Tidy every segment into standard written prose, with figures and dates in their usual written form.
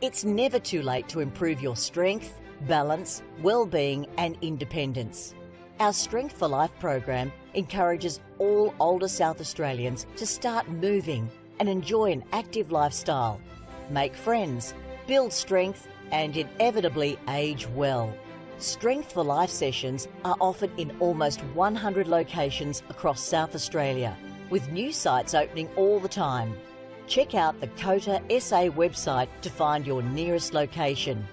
It's never too late to improve your strength, balance, well-being and independence. Our Strength for Life program encourages all older South Australians to start moving and enjoy an active lifestyle, make friends, build strength and inevitably age well. Strength for Life sessions are offered in almost 100 locations across South Australia, with new sites opening all the time. Check out the NPLSA website to find your nearest location.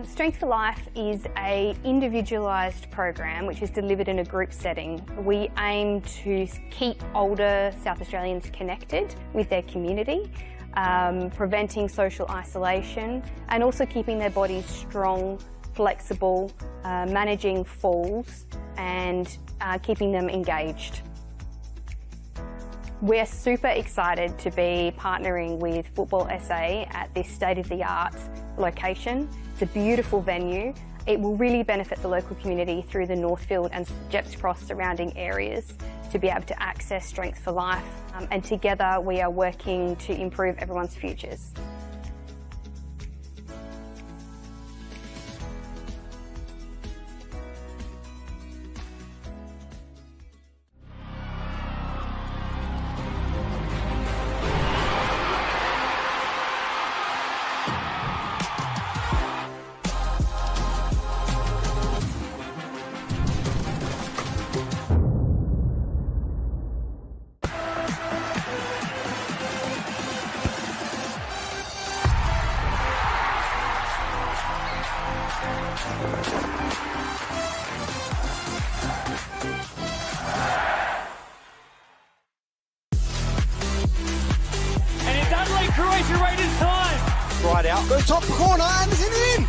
Strength for Life is an individualised program which is delivered in a group setting. We aim to keep older South Australians connected with their community, preventing social isolation and also keeping their bodies strong, flexible, managing falls and keeping them engaged. We're super excited to be partnering with Football SA at this state-of-the-art location. It's a beautiful venue. It will really benefit the local community through the Northfield and Jepps Cross surrounding areas to be able to access Strength for Life. And together we are working to improve everyone's futures. And it's Adelaide, Croatia Raiders time. Right out, goes top corner and is in.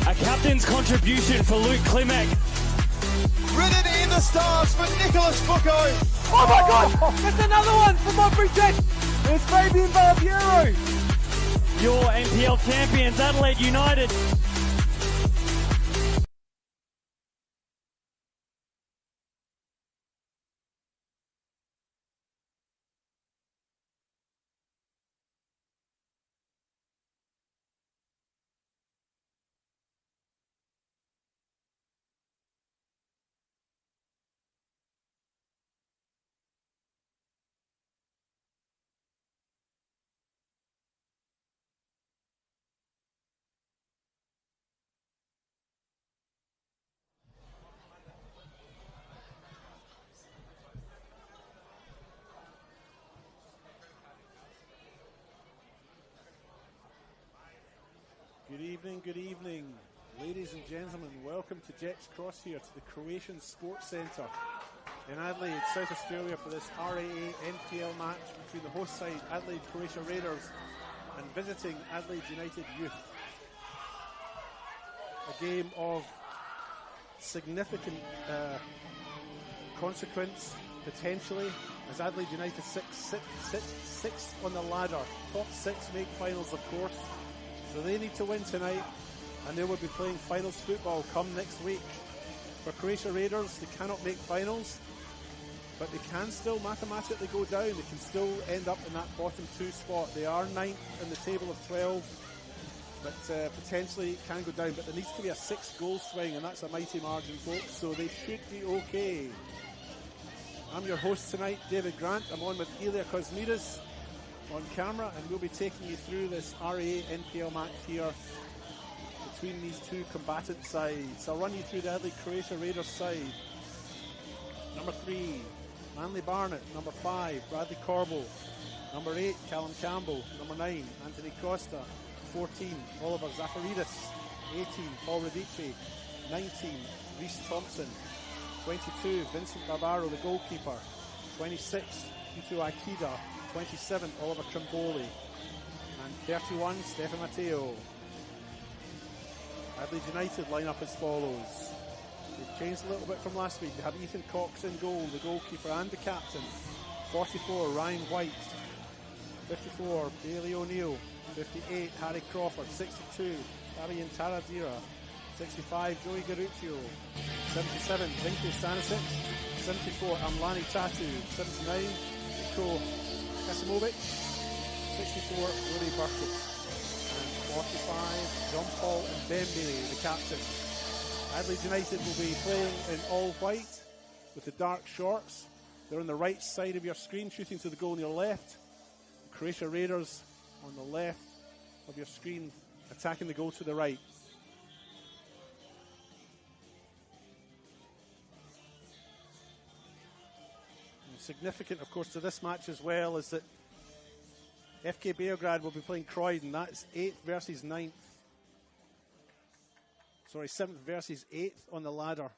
A captain's contribution for Luke Klimek. Written in the stars for Nicholas Foucault. Oh my God, that's another one for Montbury Jets. It's Fabian Barbiero. Your NPL champions, Adelaide United. Good evening, ladies and gentlemen. Welcome to Jepps Cross here to the Croatian Sports Centre in Adelaide, South Australia for this RAA NPL match between the host side Adelaide Croatia Raiders and visiting Adelaide United Youth. A game of significant consequence, potentially, as Adelaide United sixth on the ladder. Top six make finals, of course. So they need to win tonight, and they will be playing finals football come next week. For Croatia Raiders, they cannot make finals, but they can still mathematically go down. They can still end up in that bottom two spot. They are 9th in the table of 12, but potentially can go down. But there needs to be a 6-goal swing, and that's a mighty margin, folks, so they should be okay. I'm your host tonight, David Grant. I'm on with Ilya Kosmidas on camera, and we'll be taking you through this RAA NPL match here between these two combatant sides. I'll run you through the Adelaide Croatia Raiders side. Number 3, Manly Barnett. Number 5, Bradley Corbo. Number 8, Callum Campbell. Number 9, Anthony Costa. 14, Oliver Zafaridis. 18, Paul Radici. 19, Rhys Thompson. 22, Vincent Barbaro, the goalkeeper. 26, Hito Aikida. 27, Oliver Trimboli, and 31, Stefan Matteo. Adelaide United line up as follows. They've changed a little bit from last week. They have Ethan Cox in goal, the goalkeeper and the captain. 44, Ryan White. 54, Bailey O'Neill. 58, Harry Crawford. 62, Fabian Taradira. 65, Joey Garuccio. 77, Vinko Stanisic. 74, Amlani Tatu. 79, Niko Kasimovic. 64, Rory Burkett. And 45, John Paul Mbembe, the captain. Adelaide United will be playing in all white with the dark shorts. They're on the right side of your screen, shooting to the goal on your left. Croatia Raiders on the left of your screen, attacking the goal to the right. And significant, of course, to this match as well is that FK Beograd will be playing Croydon. That's 8th versus 9th. Sorry, 7th versus 8th on the ladder.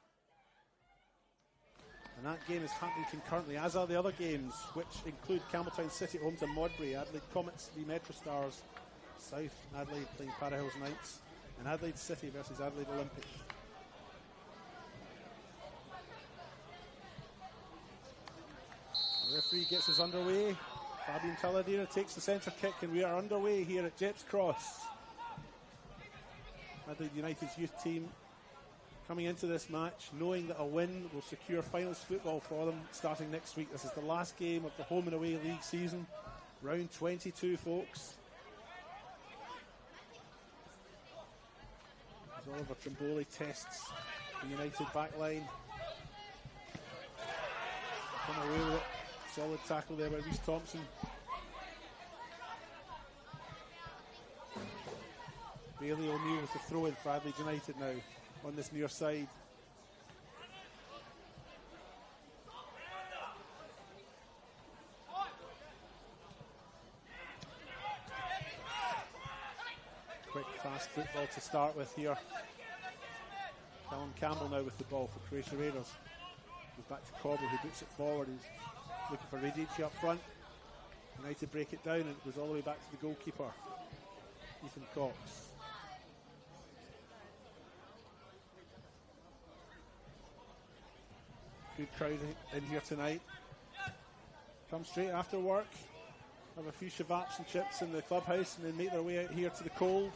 And that game is happening concurrently, as are the other games, which include Campbelltown City home to Modbury, Adelaide Comets v Metro Stars, South Adelaide playing Para Hills Knights, and Adelaide City versus Adelaide Olympic. The referee gets us underway. Fabian Taladera takes the centre kick, and we are underway here at Jets Cross. Adelaide United's youth team coming into this match knowing that a win will secure finals football for them starting next week. This is the last game of the home and away league season. Round 22, folks. As Oliver Trimboli tests the United back line. Come away with it. Solid tackle there by Reece Thompson. Bailey O'Neill with the throw in for Adelaide United now on this near side. Quick, fast football to start with here. Callum Campbell now with the ball for Croatia Raiders. Goes back to Cobble, who boots it forward. He's looking for Radici up front. United break it down, and it goes all the way back to the goalkeeper, Ethan Cox. Good crowd in here tonight. Come straight after work, have a few shababs and chips in the clubhouse, and then make their way out here to the cold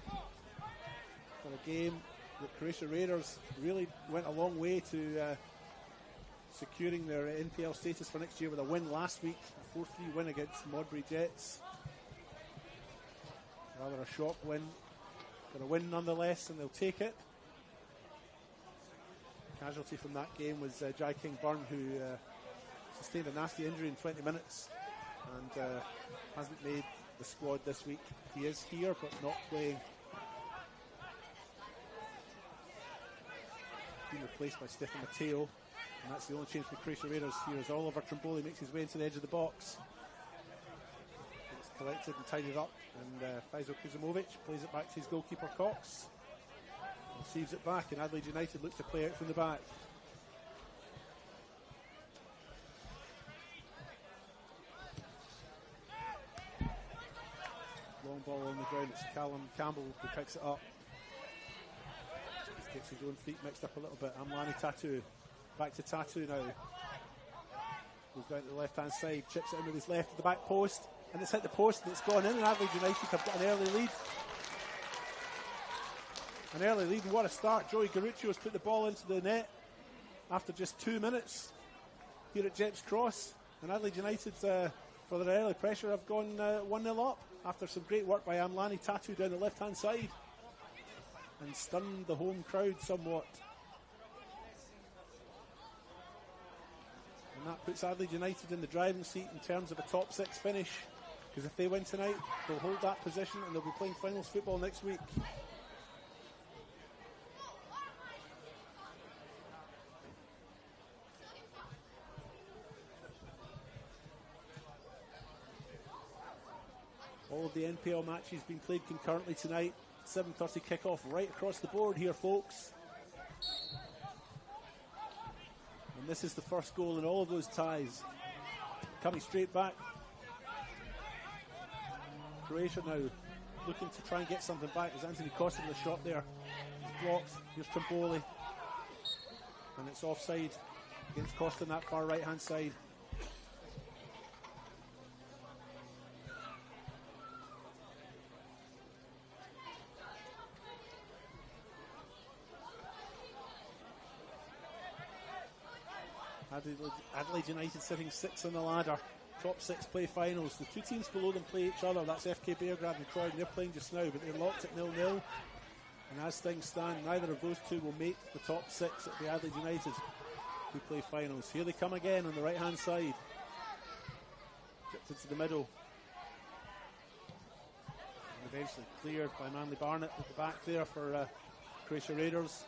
for a game that Croatia Raiders really went a long way to securing their NPL status for next year with a win last week, a 4-3 win against Modbury Jets. Rather a shock win, but a win nonetheless, and they'll take it. Casualty from that game was Jai King Byrne, who sustained a nasty injury in 20 minutes and hasn't made the squad this week. He is here but not playing. Being replaced by Stefan Matteo, and that's the only change for Croatia Raiders here as Oliver Trimboli makes his way into the edge of the box. It's collected and tidied up, and Faisal Kuzimovic plays it back to his goalkeeper Cox. Receives it back, and Adelaide United look to play out from the back. Long ball on the ground, it's Callum Campbell who picks it up. He gets his own feet mixed up a little bit. Amlani Tatu, back to Tatu now. Goes down to the left hand side, chips it in with his left to the back post, and it's hit the post and it's gone in, and Adelaide United have got an early lead. An early lead, and what a start. Joey Garuccio has put the ball into the net after just 2 minutes here at Jets Cross. And Adelaide United, for their early pressure, have gone 1-0 up after some great work by Amlani Tatu down the left-hand side and stunned the home crowd somewhat. And that puts Adelaide United in the driving seat in terms of a top 6 finish, because if they win tonight, they'll hold that position and they'll be playing finals football next week. All of the NPL matches being played concurrently tonight. 7:30 kickoff right across the board here, folks. And this is the first goal in all of those ties. Coming straight back. Croatia now looking to try and get something back. There's Anthony Costa with the shot there. It's blocked. Here's Trimboli. And it's offside against Costa on that far right hand side. Adelaide United sitting 6th on the ladder. Top 6 play finals. The 2 teams below them play each other. That's FK Beargrad and Croydon. They're playing just now, but they're locked at 0-0. And as things stand, neither of those two will make the top 6 at the Adelaide United who play finals. Here they come again on the right hand side. Chipped into the middle. And eventually cleared by Manly Barnett at the back there for Croatia Raiders.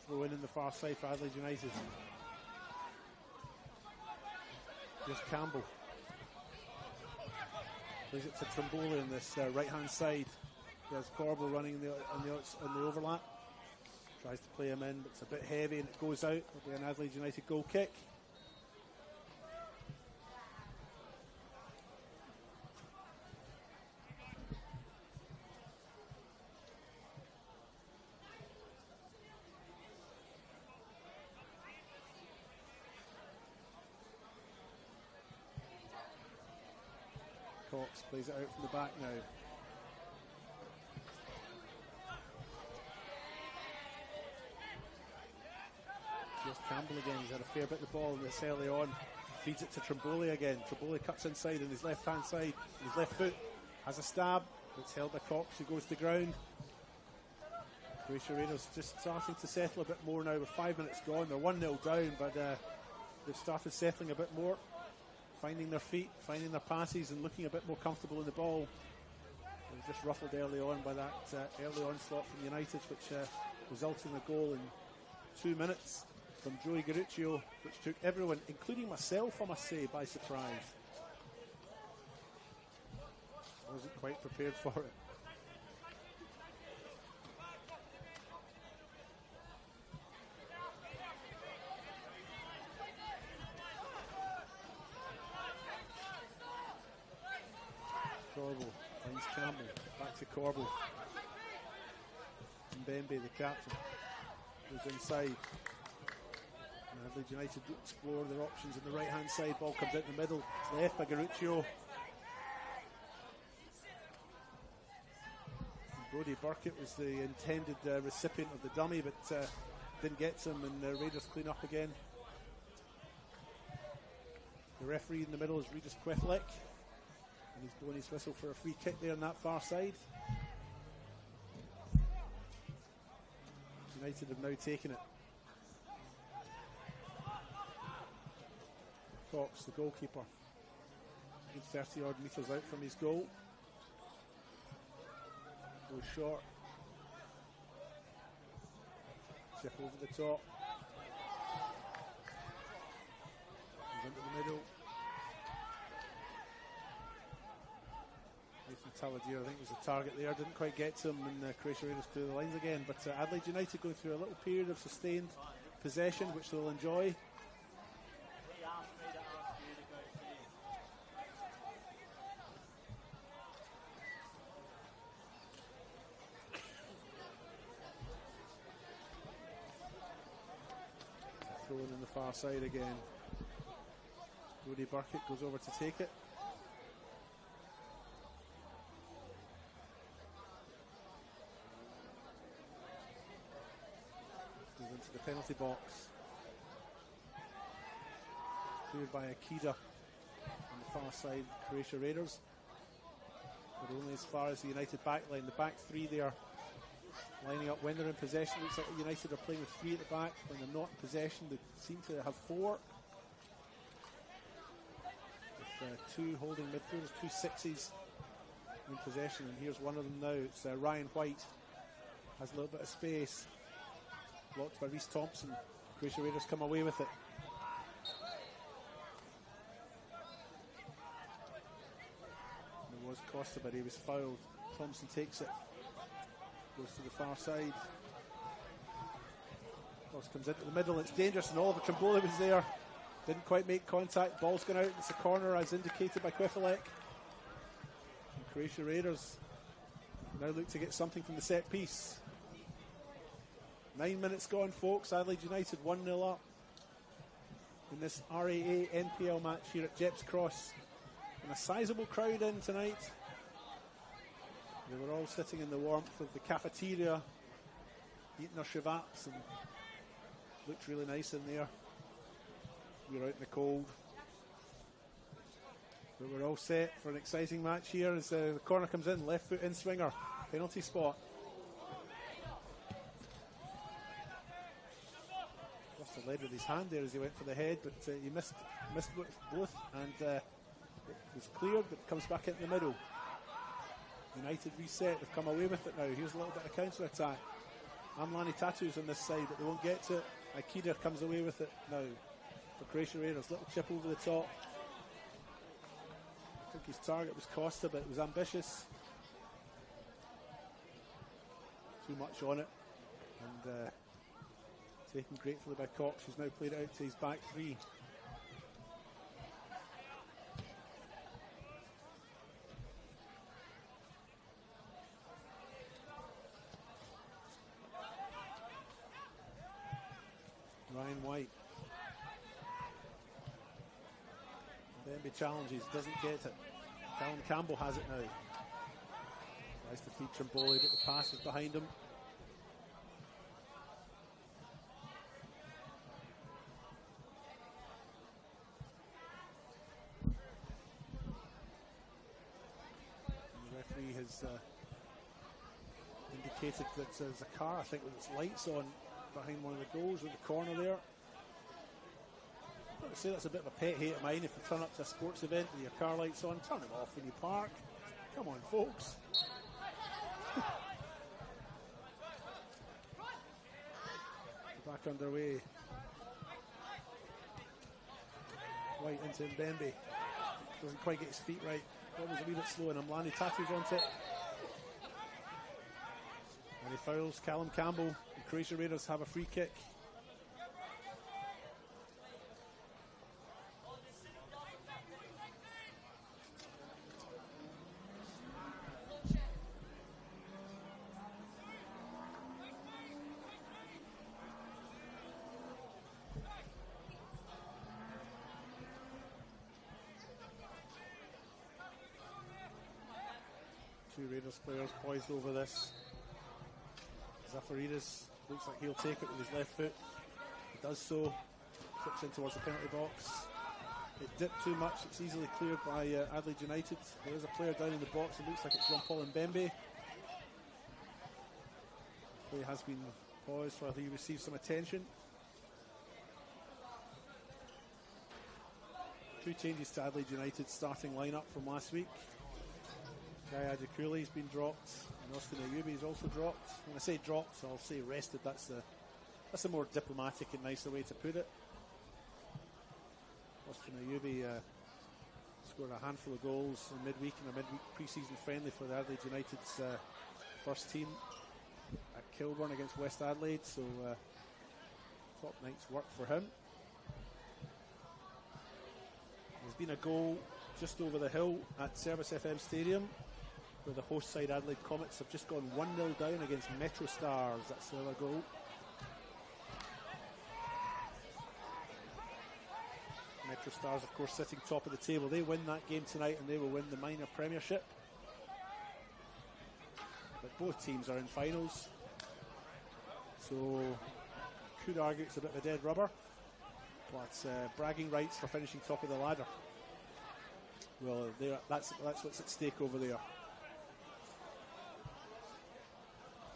Throw in the far side for Adelaide United. Here's Campbell. Plays it to Trimboli on this right hand side. There's Corbell running on the overlap. Tries to play him in, but it's a bit heavy and it goes out. It'll be an Adelaide United goal kick. Cox plays it out from the back now. Here's Campbell again. He's had a fair bit of the ball this early on. Feeds it to Trimboli again. Trimboli cuts inside on his left hand side. His left foot has a stab. It's held by Cox, who goes to ground. Croatia Raiders just starting to settle a bit more now with 5 minutes gone. They're 1-0 down, but they've started settling a bit more. Finding their feet, finding their passes, and looking a bit more comfortable in the ball. They were just ruffled early on by that early onslaught from United, which resulted in a goal in 2 minutes from Joey Garuccio, which took everyone, including myself, I must say, by surprise. I wasn't quite prepared for it. Corbell finds Campbell, back to Corbell. Mbembe, the captain, goes inside. And Adelaide United explore their options on the right hand side. Ball comes out in the middle. It's left by Garuccio. Brodie Burkett was the intended recipient of the dummy, but didn't get to him, and the Raiders clean up again. The referee in the middle is Regis Kweflek. And he's blowing his whistle for a free kick there on that far side. United have now taken it. Cox, the goalkeeper, 30 odd metres out from his goal. Goes short. Chip over the top. Comes into the middle. Talladeer, I think, was the target there. Didn't quite get to him, and Croatia Raiders clear the lines again. But Adelaide United going through a little period of sustained possession, which they'll enjoy. Throwing in the far side again. Brodie Burkett goes over to take it. Into the penalty box. Cleared by Akida on the far side, Croatia Raiders. But only as far as the United back line. The back three there lining up when they're in possession. Looks like United are playing with 3 at the back. When they're not in possession, they seem to have 4. With 2 holding midfielders, 2 sixes in possession. And here's one of them now. It's Ryan White. Has a little bit of space. Blocked by Reece Thompson. Croatia Raiders come away with it. There was Costa, but he was fouled. Thompson takes it. Goes to the far side. Cross comes into the middle. It's dangerous, and Oliver Trimboli was there. Didn't quite make contact. Ball's gone out. It's a corner, as indicated by Kweflek. And Croatia Raiders now look to get something from the set piece. 9 minutes gone, folks. Adelaide United 1-0 up. in this RAA NPL match here at Jeps Cross. And a sizable crowd in tonight. They were all sitting in the warmth of the cafeteria, eating their shavaps, and looked really nice in there. We were out in the cold. But we're all set for an exciting match here as the corner comes in, left foot in swinger, penalty spot. Lost the lead with his hand there as he went for the head, but he missed both, and it was cleared, but comes back into the middle. United reset, they've come away with it now. Here's a little bit of counter attack. Amlani Tattoos on this side, but they won't get to it. Aikida comes away with it now for Croatia Raiders. Little chip over the top. I think his target was Costa, but it was ambitious. Too much on it. And taken gratefully by Cox, who's now played it out to his back three. Ryan White. Bembe challenges, doesn't get it. Callum Campbell has it now. Tries to feed Trimboli, but the pass is behind him. And the referee has indicated that there's a car, I think, with its lights on behind one of the goals with the corner there. I would say that's a bit of a pet hate of mine. If you turn up to a sports event with your car lights on, turn them off when you park. Come on, folks. Back underway. White into Mbembe. Doesn't quite get his feet right. That was a wee bit slow, and Amlani Tattoos onto it. And he fouls Callum Campbell. The Croatia Raiders have a free kick. Two Raiders players poised over this. Zafaridis looks like he'll take it with his left foot. He does so. Flips in towards the penalty box. It dipped too much. It's easily cleared by Adelaide United. There is a player down in the box. It looks like it's Jean-Paul Mbembe. Play has been paused while he receives some attention. Two changes to Adelaide United's starting lineup from last week. Guy Adekule has been dropped, and Austin Ayubi is also dropped. When I say dropped, I'll say rested. That's a more diplomatic and nicer way to put it. Austin Ayubi scored a handful of goals in midweek in a midweek pre-season friendly for the Adelaide United's first team at Kilburn against West Adelaide, so top night's work for him. There's been a goal just over the hill at Service FM Stadium, where the host side Adelaide Comets have just gone 1-0 down against Metro Stars. That's the other goal. Metro Stars, of course, sitting top of the table. They win that game tonight and they will win the minor premiership. But both teams are in finals, so could argue it's a bit of a dead rubber, but bragging rights for finishing top of the ladder. Well, that's what's at stake over there.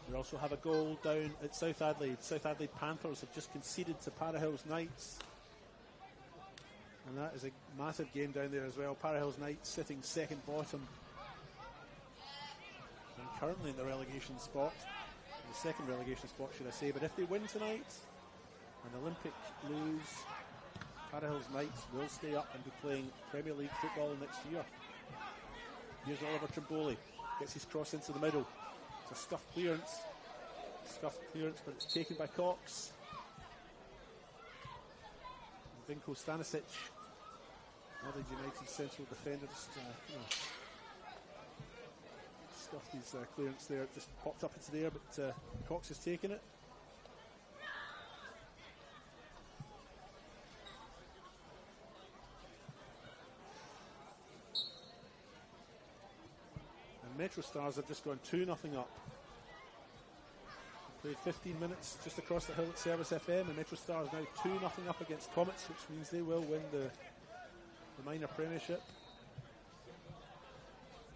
We also have a goal down at South Adelaide. South Adelaide Panthers have just conceded to Parahills Knights, and that is a massive game down there as well. Parahills Knights sitting second bottom and currently in the relegation spot, the second relegation spot should I say. But if they win tonight and Olympic lose, Parahills Knights will stay up and be playing Premier League football next year. Here's Oliver Trimboli, gets his cross into the middle. It's a scuffed clearance, but it's taken by Cox. Vinko Stanisic, Adelaide United central defender, just scuffed his clearance there. It just popped up into the air, but Cox has taken it. Metro Stars have just gone 2-0 up. Played 15 minutes just across the hill at Service FM, and Metro Stars now 2-0 up against Comets, which means they will win the minor premiership.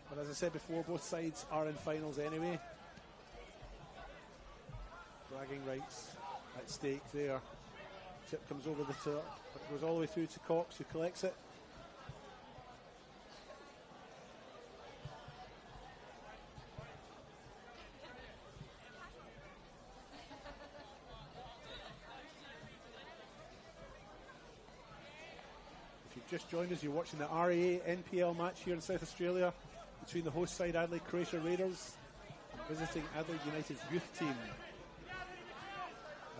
But as I said before, both sides are in finals anyway. Bragging rights at stake there. Chip comes over the top, but it goes all the way through to Cox, who collects it. If you've just joined us, you're watching the RAA NPL match here in South Australia between the host side Adelaide Croatia Raiders and visiting Adelaide United's youth team.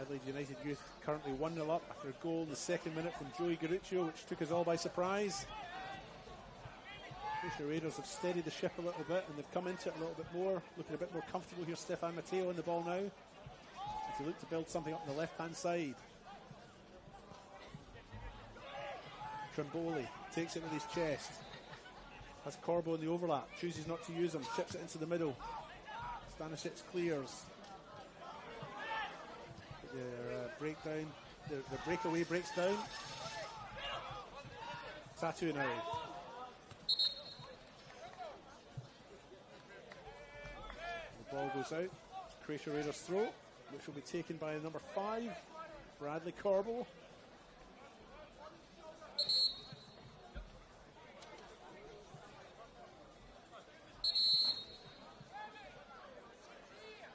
Adelaide United youth currently 1-0 up after a goal in the second minute from Joey Garuccio, which took us all by surprise. Croatia Raiders have steadied the ship a little bit and they've come into it a little bit more, looking a bit more comfortable here. Stefan Matteo on the ball now, as they look to build something up on the left hand side. Trimboli takes it with his chest, has Corbo in the overlap, chooses not to use him, chips it into the middle. Stanisic clears. Their breakdown, the breakaway breaks down. Tatu now. The ball goes out. Croatia Raiders throw, which will be taken by number 5, Bradley Corbo.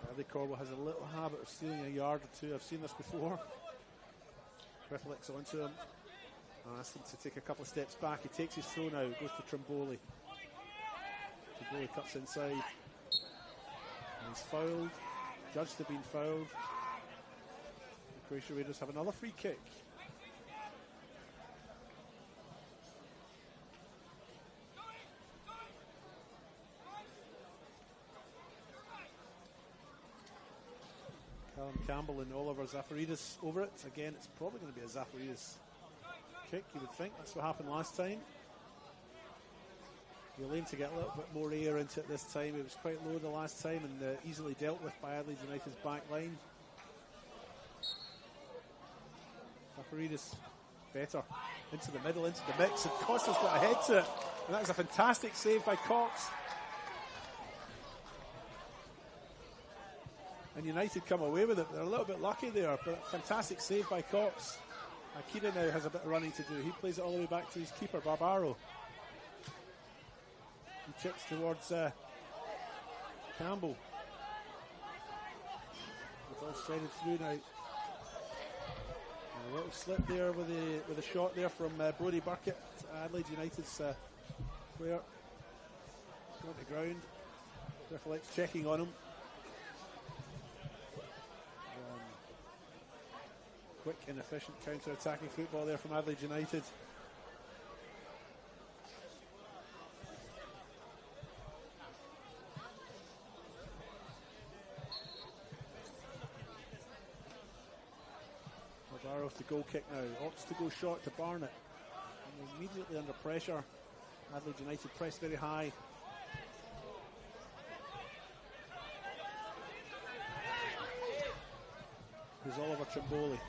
Bradley Corbo has a little habit of stealing a yard or two. I've seen this before. Reflects onto him. I asked him to take a couple of steps back. He takes his throw now, goes to Trimboli. Trimboli cuts inside. And he's fouled. Judged to have been fouled. The Croatia Raiders have another free kick. Callum Campbell and Oliver Zafaridis over it. Again, it's probably going to be a Zafaridis kick, you would think. That's what happened last time. He'll aim to get a little bit more air into it this time. It was quite low the last time and easily dealt with by Adelaide United's back line. Zafaridis better. Into the middle, into the mix, and Costa's got a head to it. And that was a fantastic save by Cox. And United come away with it. They're a little bit lucky there, but fantastic save by Cox. Akira now has a bit of running to do. He plays it all the way back to his keeper, Barbaro. He chips towards Campbell. The ball threaded through now. A little slip there with a shot there from Brodie Burkett, Adelaide United's player. Going to ground. Reflects checking on him. Quick and efficient counter-attacking football there from Adelaide United. Barbaro with the goal kick now. Opts to go short to Barnett. And immediately under pressure. Adelaide United pressed very high. Here's Oliver Trimboli.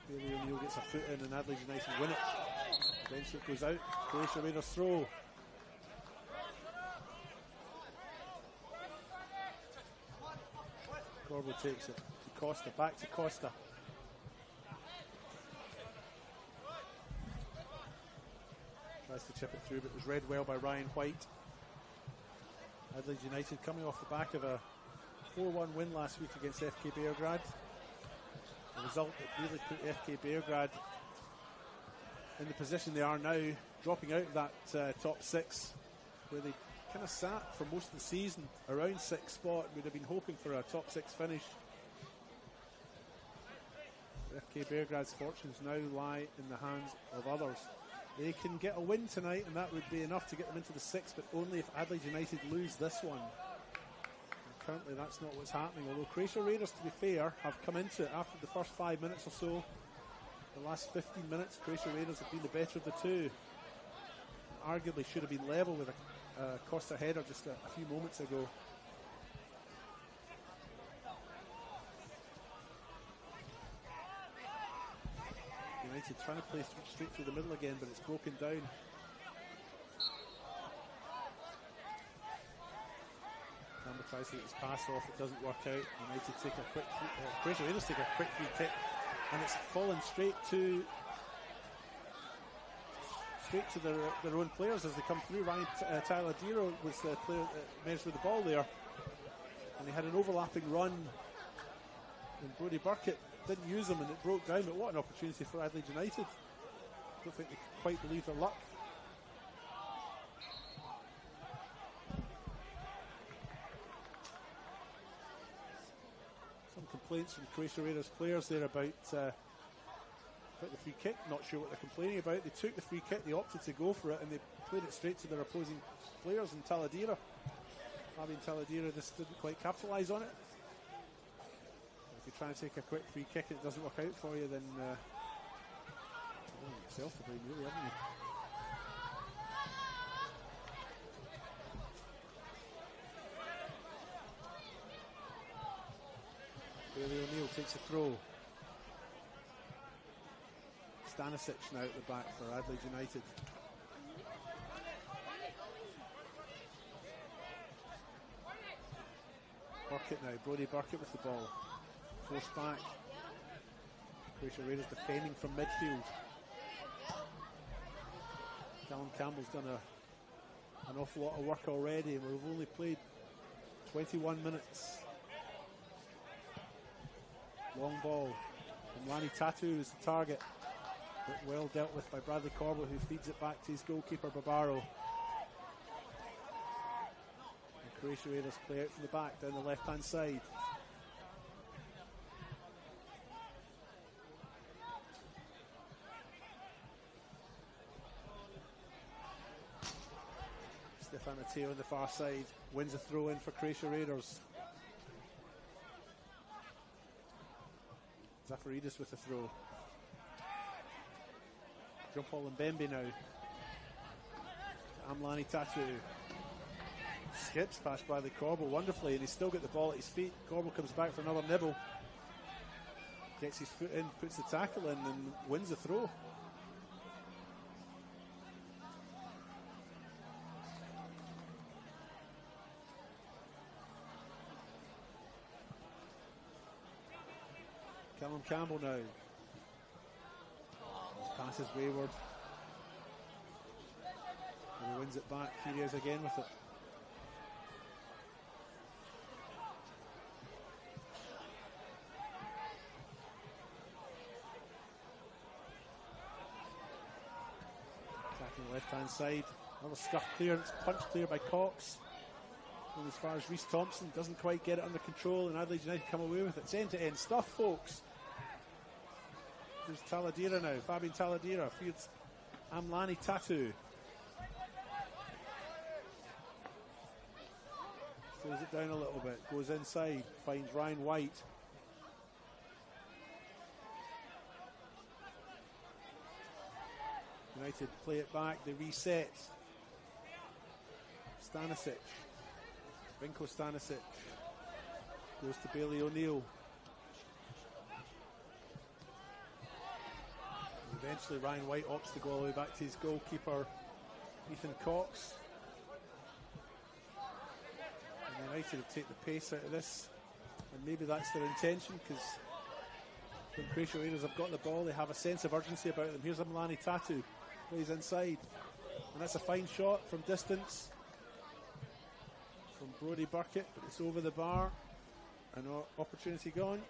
Bailey O'Neill gets a foot in and Adelaide United win it. Eventually it goes out. Croatia Raiders throw. Corbo takes it to Costa, back to Costa. Tries to chip it through, but it was read well by Ryan White. Adelaide United coming off the back of a 4-1 win last week against FK Beograd. A result that really put FK Beograd in the position they are now, dropping out of that top 6, where they kind of sat for most of the season around 6th spot. Would have been hoping for a top 6 finish. FK Beograd's fortunes now lie in the hands of others. They can get a win tonight and that would be enough to get them into the 6th, but only if Adelaide United lose this one. And currently that's not what's happening, although Croatia Raiders, to be fair, have come into it after the first 5 minutes or so The last 15 minutes, Croatia Raiders have been the better of the two. Arguably should have been level with a Costa header just a few moments ago. United trying to play straight through the middle again, but it's broken down. Campbell tries to get his pass off, it doesn't work out. United take a quick, Croatia Raiders take a quick free kick, and it's fallen straight to their own players as they come through. Ryan Taladero was the player that managed with the ball there, and he had an overlapping run, and Brodie Burkett didn't use them and it broke down, but what an opportunity for Adelaide United. Don't think they quite believe their luck. Some complaints from Croatia Raiders players there about the free kick. Not sure what they're complaining about. They took the free kick, they opted to go for it, and they played it straight to their opposing players. And Taladera, Fabian Taladera, just didn't quite capitalise on it. If you try and take a quick free kick and it doesn't work out for you, then you've yourself to blame, really, haven't you? Bailey O'Neill takes a throw. Stanisic now at the back for Adelaide United. Burkett now, Brodie Burkett with the ball. Forced back. Croatia Raiders defending from midfield. Callum Campbell's done an awful lot of work already, and we've only played 21 minutes. Long ball. And Lani Tatu is the target, but well dealt with by Bradley Corbett, who feeds it back to his goalkeeper Barbaro. And Croatia Raiders play out from the back down the left hand side. Stefan Mateo on the far side wins a throw in for Croatia Raiders. Zafaridis with a throw. Jean-Paul Mbembe now. Amlani Tatu. Skips past by the Corbell wonderfully, and he's still got the ball at his feet. Corbell comes back for another nibble. Gets his foot in, puts the tackle in, and wins the throw. Callum Campbell now. His pass is wayward. And he wins it back. Here he is again with it. Attacking the left hand side. Another scuff clearance, punch clear by Cox. And as far as Reece Thompson, doesn't quite get it under control, and Adelaide United come away with it. It's end to end stuff, folks. There's Taladera now, Fabian Taladera feeds Amlani Tatu. Slows it down a little bit, goes inside, finds Ryan White. United play it back, they reset. Stanisic. Vinko Stanisic goes to Bailey O'Neill. Eventually Ryan White opts to go all the way back to his goalkeeper Ethan Cox. And United will take the pace out of this, and maybe that's their intention, because when Croatia Raiders have got the ball, they have a sense of urgency about them. Here's Amlani Tatu, plays inside, and that's a fine shot from distance from Brodie Burkett, but it's over the bar. An opportunity gone.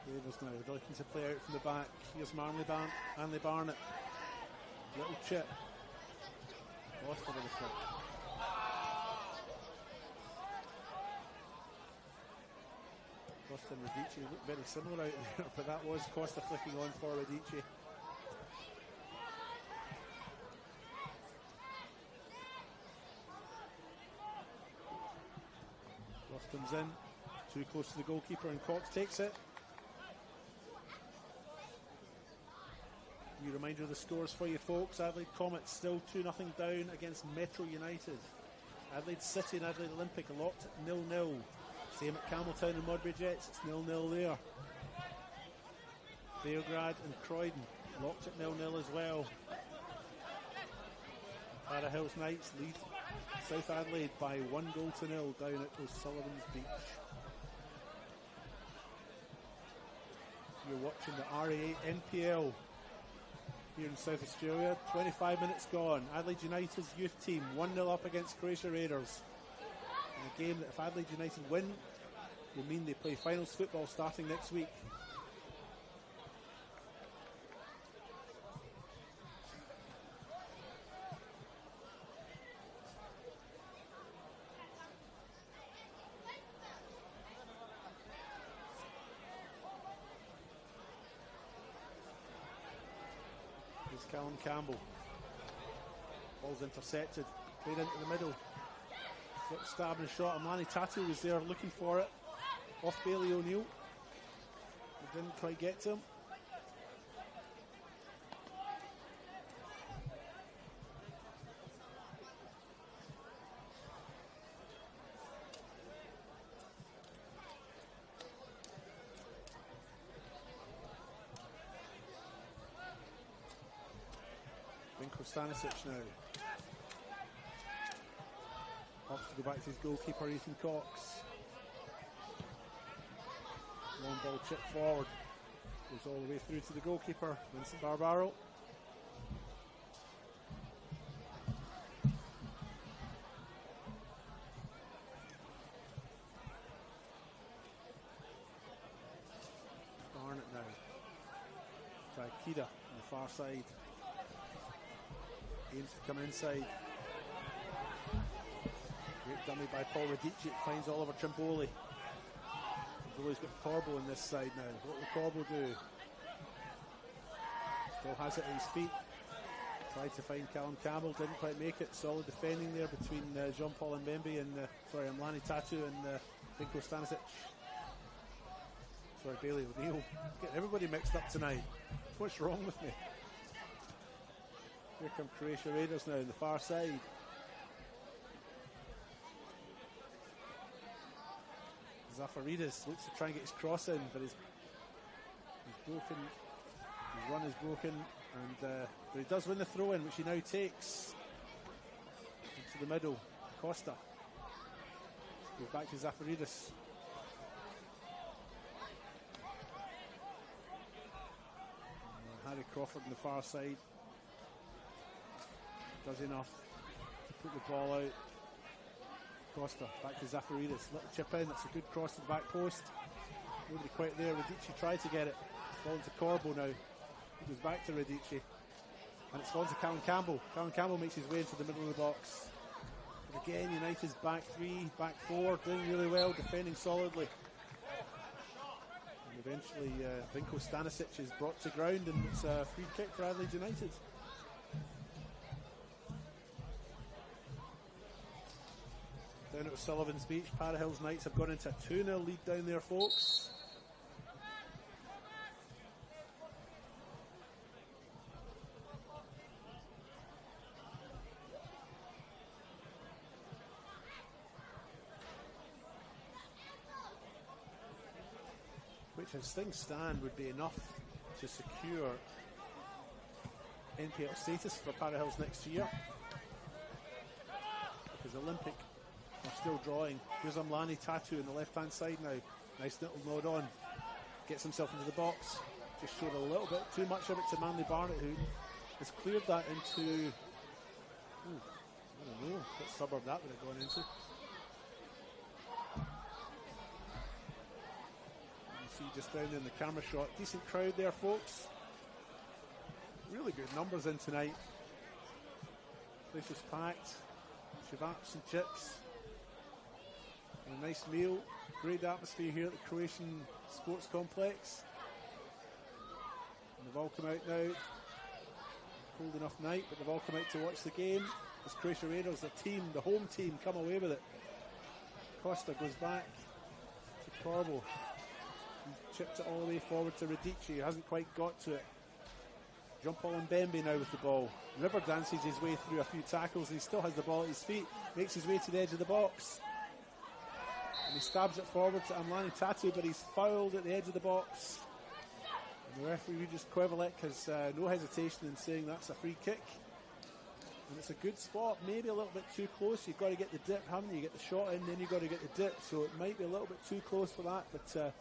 Davis now looking to play out from the back. Here's Manley Barnett. Little chip. Lost for the foot. Costa and Radici look very similar out there, but that was Costa flicking on for Radici. comes in, too close to the goalkeeper, and Cox takes it. New reminder of the scores for you folks. Adelaide Comets still 2-0 down against Metro United. Adelaide City and Adelaide Olympic locked at 0-0. Same at Campbelltown and Modbury Jets, it's 0-0 there. Beograd and Croydon locked at 0-0 as well. Para Hills Knights lead South Adelaide by 1-0 down at O'Sullivan's Beach. You're watching the RA NPL here in South Australia. 25 minutes gone. Adelaide United's youth team 1-0 up against Croatia Raiders. In a game that if Adelaide United win will mean they play finals football starting next week. Callum Campbell. Ball's intercepted. Played into the middle. Got stabbed and shot. Amlani Tatu was there looking for it. Off Bailey O'Neill. It didn't quite get to him. Stanisic now. Opts to go back to his goalkeeper, Ethan Cox. Long ball chip forward. Goes all the way through to the goalkeeper, Vincent Barbaro. Barnett now. Try Kida on the far side. Aims to come inside. Great dummy by Paul Radici. Finds Oliver Trimboli. Trimboli's got Corbo on this side now. What will Corbo do? Still has it at his feet. Tried to find Callum Campbell. Didn't quite make it. Solid defending there between Jean-Paul Mbembe and Amlani Tatu and Vinko Stanisic. Sorry, Bailey O'Neill. Getting everybody mixed up tonight. What's wrong with me? Here come Croatia Raiders now on the far side. Zafaridis looks to try and get his cross in, but he's broken. His run is broken, and but he does win the throw in, which he now takes into the middle. Costa goes back to Zafaridis. Harry Crawford on the far side. Does enough to put the ball out. Costa back to Zafaridis. Little chip in. That's a good cross to the back post. Nobody quite there. Radici tried to get it. It's fallen to Corbo now. He goes back to Radici. And it's fallen to Callum Campbell. Callum Campbell makes his way into the middle of the box. But again, United's back three, back four, doing really well, defending solidly. And eventually, Vinko Stanisic is brought to ground, and it's a free kick for Adelaide United. Down at O'Sullivan's Beach, Para Hills Knights have gone into a 2-0 lead down there, folks. Which, as things stand, would be enough to secure NPL status for Para Hills next year. Because Olympic are still drawing. Here's Amlani Tatu on the left hand side now. Nice little nod on. Gets himself into the box. Just showed a little bit too much of it to Manly Barnett, who has cleared that into. I don't know what suburb that would have gone into. You see just down there in the camera shot. Decent crowd there, folks. Really good numbers in tonight. Place was packed. Shavats and chips. And a nice meal. Great atmosphere here at the Croatian Sports Complex. And they've all come out now. Cold enough night, but they've all come out to watch the game. As Croatia Raiders, the home team, come away with it. Costa goes back Corbo. He's chipped it all the way forward to Radici. He hasn't quite got to it. Jean-Paul Mbembe now with the ball. River dances his way through a few tackles and he still has the ball at his feet. Makes his way to the edge of the box. And he stabs it forward to Amlani Tatu, but he's fouled at the edge of the box. And the referee, Regis Kwevelik, has no hesitation in saying that's a free kick. And it's a good spot, maybe a little bit too close. You've got to get the dip, haven't you? You get the shot in, then you've got to get the dip. So it might be a little bit too close for that, but the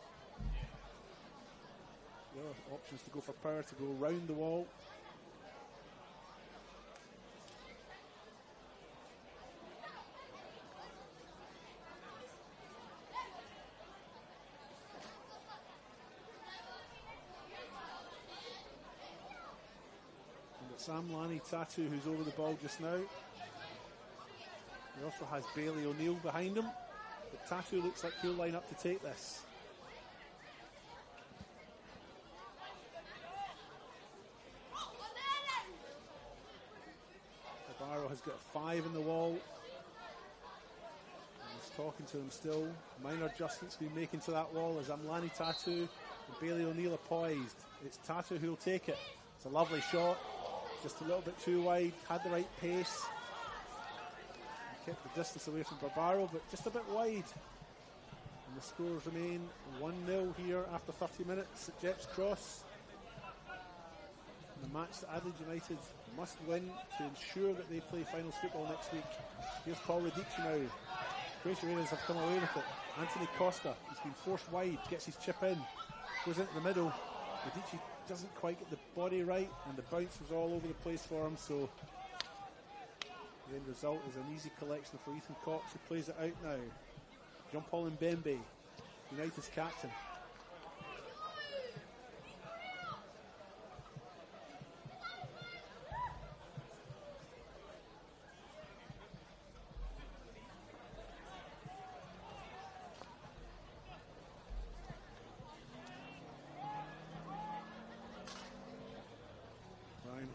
other options to go for power, to go round the wall. Sam Lani Tatu, who's over the ball just now. He also has Bailey O'Neill behind him, but Tatu looks like he'll line up to take this. Navarro has got 5 in the wall. And he's talking to him still. Minor adjustments being making to that wall as Amlani Tatu and Bailey O'Neill are poised. It's Tatu who'll take it. It's a lovely shot. Just a little bit too wide, had the right pace. He kept the distance away from Barbaro, but just a bit wide. And the scores remain 1-0 here after 30 minutes at Jeps Cross. And the match that Adelaide United must win to ensure that they play finals football next week. Here's Paul Radici now. Croatia Raiders have come away with it. Anthony Costa, he's been forced wide, gets his chip in, goes into the middle. Radici doesn't quite get the body right, and the bounce was all over the place for him, so the end result is an easy collection for Ethan Cox, who plays it out now. Jean-Paul Mbembe, United's captain.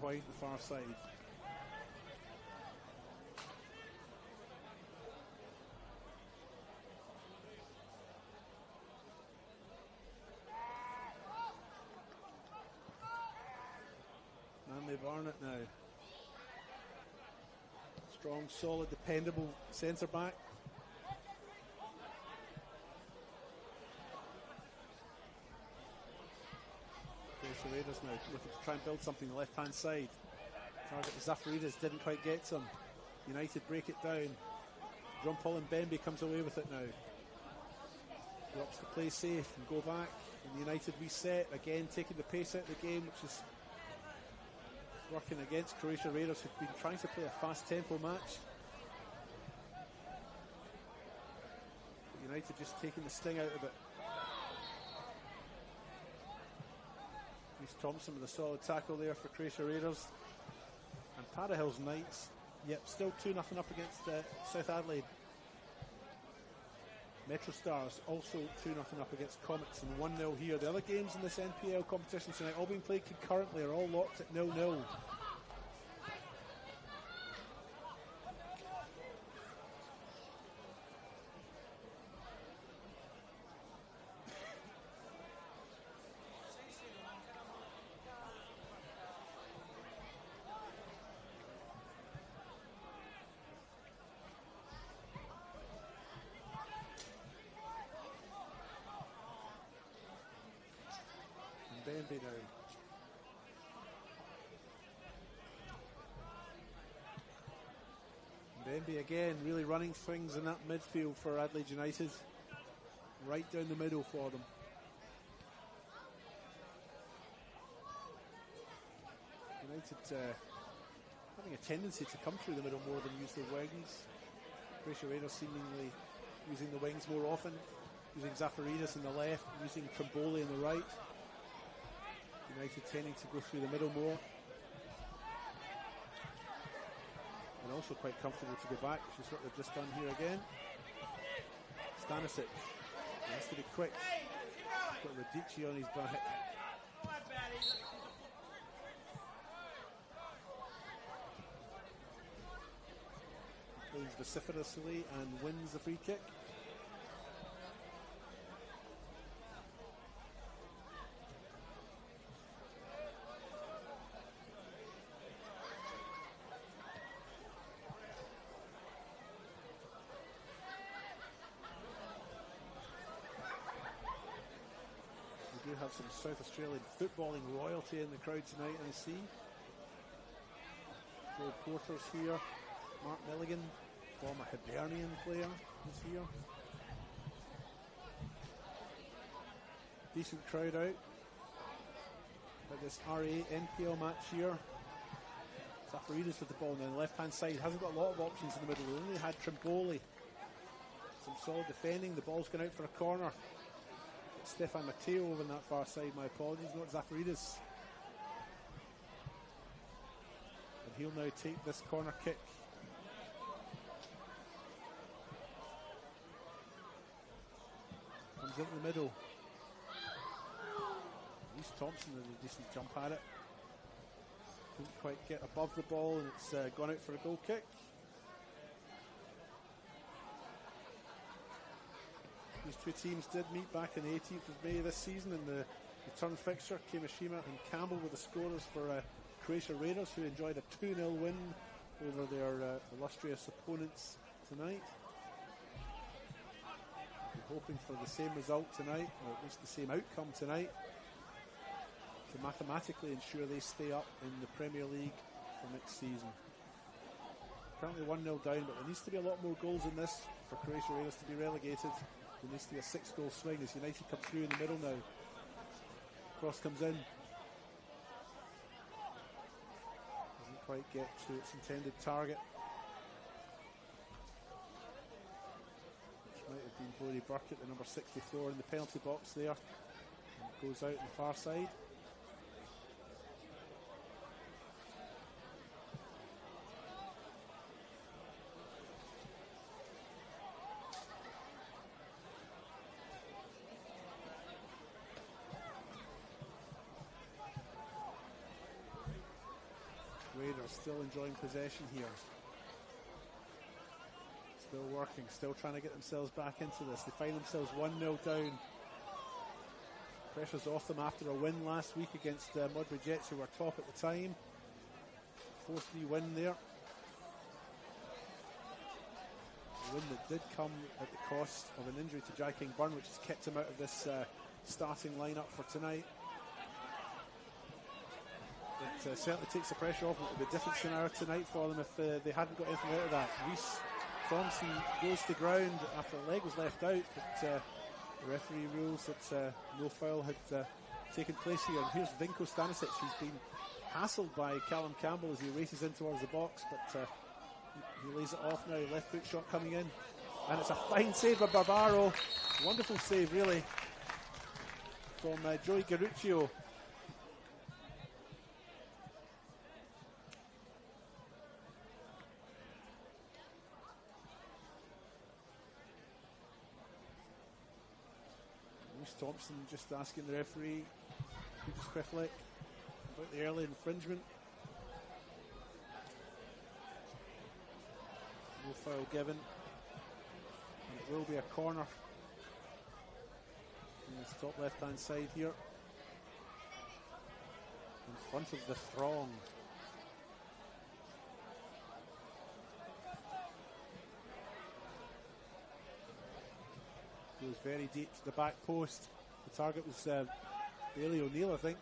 White, the far side. Manley Barnett now. Strong, solid, dependable centre back. Croatia Raiders now looking to try and build something on the left hand side. Target the Zafaridis didn't quite get some. United break it down. Jean-Paul Mbembe comes away with it now. Drops the play safe and go back. And United reset again, taking the pace out of the game, which is working against Croatia Raiders, who've been trying to play a fast tempo match. But United just taking the sting out of it. Reece Thompson with a solid tackle there for Croatia Raiders. And Parahills Knights, yep, still 2-0 up against South Adelaide. Metro Stars also 2-0 up against Comets, and 1-0 here. The other games in this NPL competition tonight, all being played concurrently, are all locked at 0-0. Mbembe now. Mbembe again really running things in that midfield for Adelaide United. Right down the middle for them. United having a tendency to come through the middle more than use their wings. Croatia Raiders seemingly using the wings more often, using Zafaridis on the left, using Trimboli on the right. United tending to go through the middle more. And also quite comfortable to go back, which is what they've just done here again. Stanisic has to be quick. Got Radici on his back. Plays vociferously and wins the free kick. have some South Australian footballing royalty in the crowd tonight, I see. Joe Porter's here. Mark Milligan, former Hibernian player, is here. Decent crowd out at this RA NPL match here. Zafaridis with the ball now on the left hand side. Hasn't got a lot of options in the middle. They only had Trimboli. Some solid defending. The ball's gone out for a corner. It's Stefan Matteo over on that far side. My apologies, not Zafaridis. And he'll now take this corner kick. Comes into the middle. Reece Thompson with a decent jump at it. Couldn't quite get above the ball, and it's gone out for a goal kick. These two teams did meet back on the 18th of May this season in the return fixture. Kimishima and Campbell were the scorers for Croatia Raiders, who enjoyed a 2-0 win over their illustrious opponents tonight. We're hoping for the same result tonight, or at least the same outcome tonight, to mathematically ensure they stay up in the Premier League for next season. Currently 1-0 down, but there needs to be a lot more goals in this for Croatia Raiders to be relegated. There needs to be a 6-goal swing as United come through in the middle now. Cross comes in. Doesn't quite get to its intended target. Which might have been Brody Burkett, the number 64 in the penalty box there. And it goes out on the far side. Raiders still enjoying possession here. Still working, still trying to get themselves back into this. They find themselves 1-0 down. Pressure's off them after a win last week against Modbury Jets, who were top at the time. 4-3 win there. A win that did come at the cost of an injury to Jai King Byrne, which has kept him out of this starting lineup for tonight. It certainly takes the pressure off. It would be a different scenario tonight for them if they hadn't got anything out of that. Reece Thompson goes to ground after a leg was left out, but the referee rules that no foul had taken place here. And here's Vinko Stanisic, who's been hassled by Callum Campbell as he races in towards the box, but he lays it off now. Left foot shot coming in, and it's a fine save by Barbaro. Wonderful save, really, from Joey Garuccio. Thompson just asking the referee, Lucas Kriflick, about the early infringement. No foul given, and it will be a corner in this top left hand side here, in front of the throng. Goes very deep to the back post. The target was Bailey O'Neill, I think,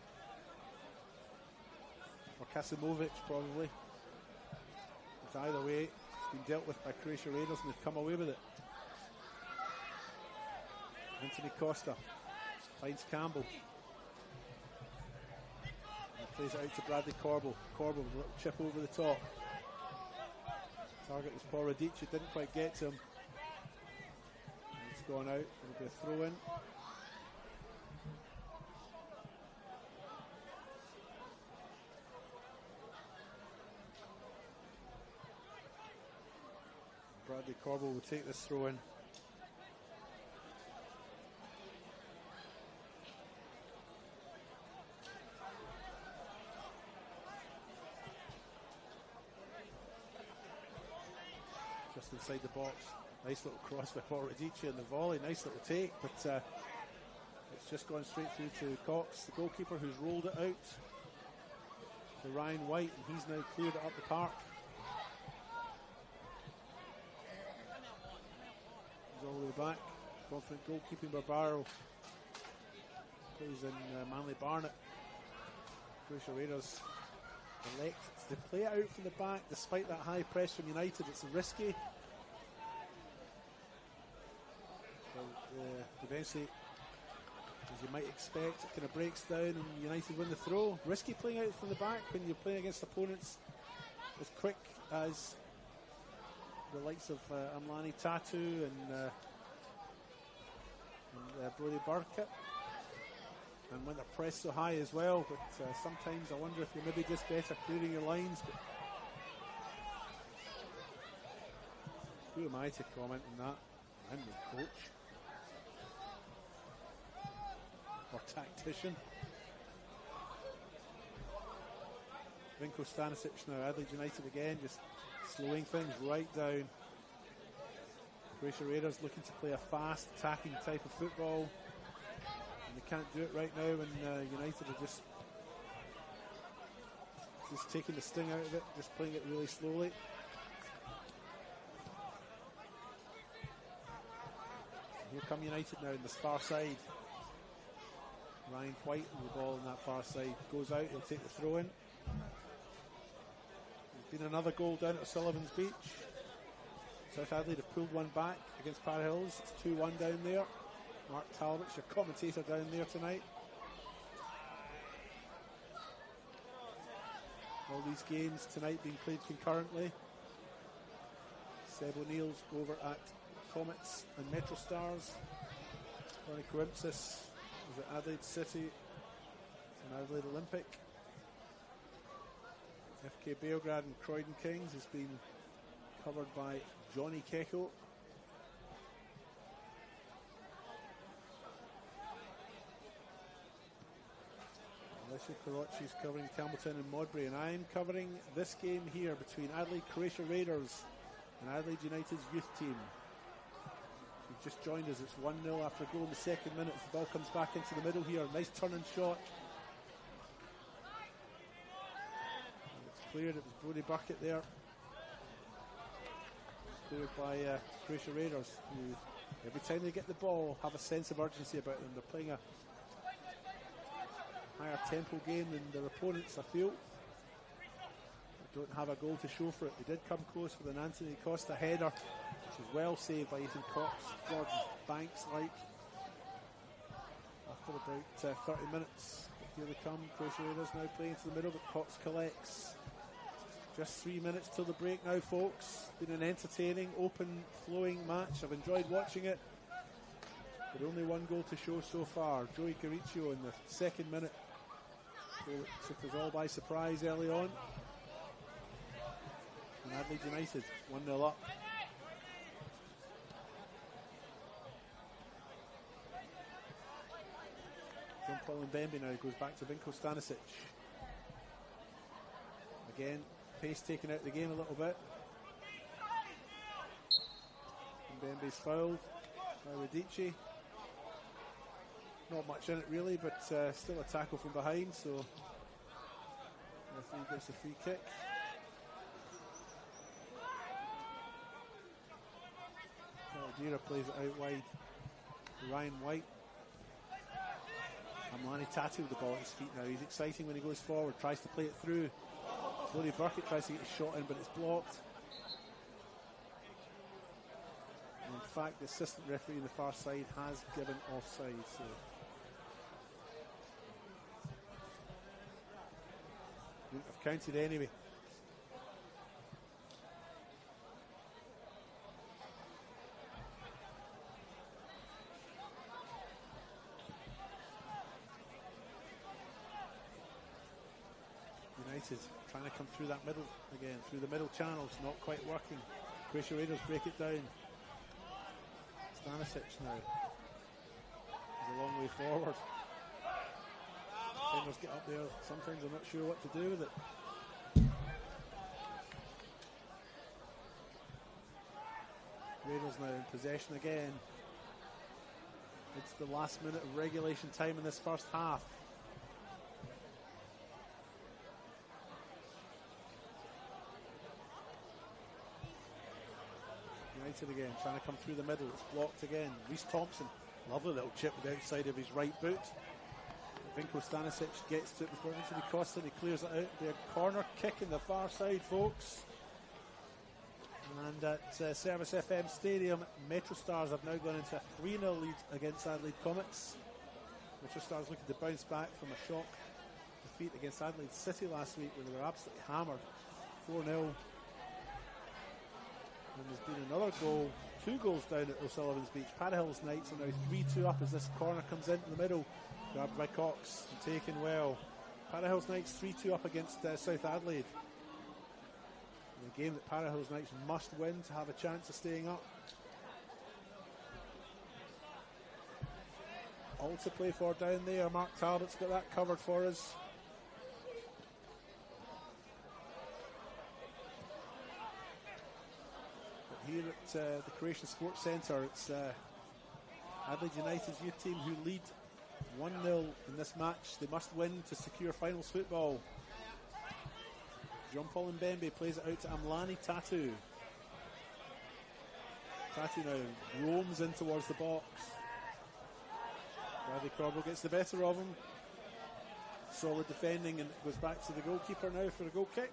or Kasimovic probably. But either way, it's been dealt with by Croatia Raiders, and they've come away with it. Anthony Costa finds Campbell and plays it out to Bradley Corbell. Corbell with a little chip over the top. Target was Paul Radici, didn't quite get to him. Gone out, it'll be a throw in. Bradley Corbell will take this throw in. Just inside the box. Nice little cross by Paul Radici and the volley. Nice little take, but it's just gone straight through to Cox, the goalkeeper, who's rolled it out to Ryan White, and he's now cleared it up the park. He's all the way back. Confident goalkeeping by Barrow. plays in Manly Barnet. Croatia Raiders elect to play it out from the back despite that high press from United. It's risky. But eventually, as you might expect, it kind of breaks down and United win the throw. Risky playing out from the back when you're playing against opponents as quick as the likes of Amlani Tatu and Brody Burkett, and when they're pressed so high as well. But sometimes I wonder if you're maybe just better clearing your lines. But who am I to comment on that? I'm the coach or tactician. Vinko Stanisic now, Adelaide United again, just slowing things right down. Croatia Raiders looking to play a fast attacking type of football, and they can't do it right now when United are just taking the sting out of it, just playing it really slowly. Here come United now in this far side. Ryan White with the ball on that far side, goes out, he'll take the throw in. There's been another goal down at Sullivan's Beach. South Adelaide have pulled one back against Par Hills. It's 2-1 down there. Mark Talbot's your commentator down there tonight. All these games tonight being played concurrently. Seb O'Neill's over at Comets and Metro Stars. Ronnie Coimpsis is at Adelaide City and Adelaide Olympic. FK Beograd and Croydon Kings has been covered by Johnny Keko. Alicia Karachi's covering Campbelltown and Modbury, and I'm covering this game here between Adelaide Croatia Raiders and Adelaide United's youth team. If you've just joined us, it's 1-0 after a goal in the second minute. The ball comes back into the middle here. Nice turn and shot. And it's cleared. It was Brody Burkett there. Cleared by Croatia Raiders, who every time they get the ball have a sense of urgency about them. They're playing a higher tempo game than their opponents, I feel. They don't have a goal to show for it. They did come close with an Anthony Costa header, which was well saved by Ethan Cox. Gordon Banks like after about 30 minutes. But here they come. Croatia Raiders now playing to the middle, but Cox collects. Just 3 minutes till the break now, folks. Been an entertaining, open, flowing match. I've enjoyed watching it. But only one goal to show so far. Joey Cariccio in the second minute. Goal that took us all by surprise early on. And Adelaide United 1-0 up. John Paul Mbembe now goes back to Vinko Stanisic. Again, pace taken out of the game a little bit. Mbembe's fouled by Radici. Not much in it really, but still a tackle from behind, so referee gives a free kick. Caldera plays it out wide to Ryan White. Amlani Tatu with the ball at his feet now. He's exciting when he goes forward, tries to play it through. Brody Burkett tries to get his shot in, but it's blocked. And in fact, the assistant referee on the far side has given offside. So wouldn't have counted anyway. United trying to come through that middle again, through the middle channels, not quite working. Croatia Raiders break it down. Stanisic now is a long way forward. Fingers get up there. Sometimes I'm not sure what to do with it. Raiders now in possession again. It's the last minute of regulation time in this first half. United again, trying to come through the middle. It's blocked again. Reece Thompson, lovely little chip with the outside of his right boot. Vinko Stanisic gets to it before Anthony Costa, he clears it out. The corner kick in the far side, folks. And at Service FM Stadium, Metro Stars have now gone into a 3-0 lead against Adelaide Comets. Metro Stars looking to bounce back from a shock defeat against Adelaide City last week when they were absolutely hammered, 4-0. And there's been another goal, 2 goals down at O'Sullivan's Beach. Parahills Knights are now 3-2 up as this corner comes into the middle, grabbed by Cox and taken well. Parahills Knights 3-2 up against South Adelaide. In a game that Parahills Knights must win to have a chance of staying up. All to play for down there. Mark Talbot's got that covered for us. But here at the Croatia Sports Centre, it's Adelaide United's youth team who lead 1-0 in this match. They must win to secure finals football. Jean-Paul Mbembe plays it out to Amlani Tatu. Tatu now roams in towards the box. Bradley Crobwell gets the better of him. Solid defending, and it goes back to the goalkeeper now for a goal kick.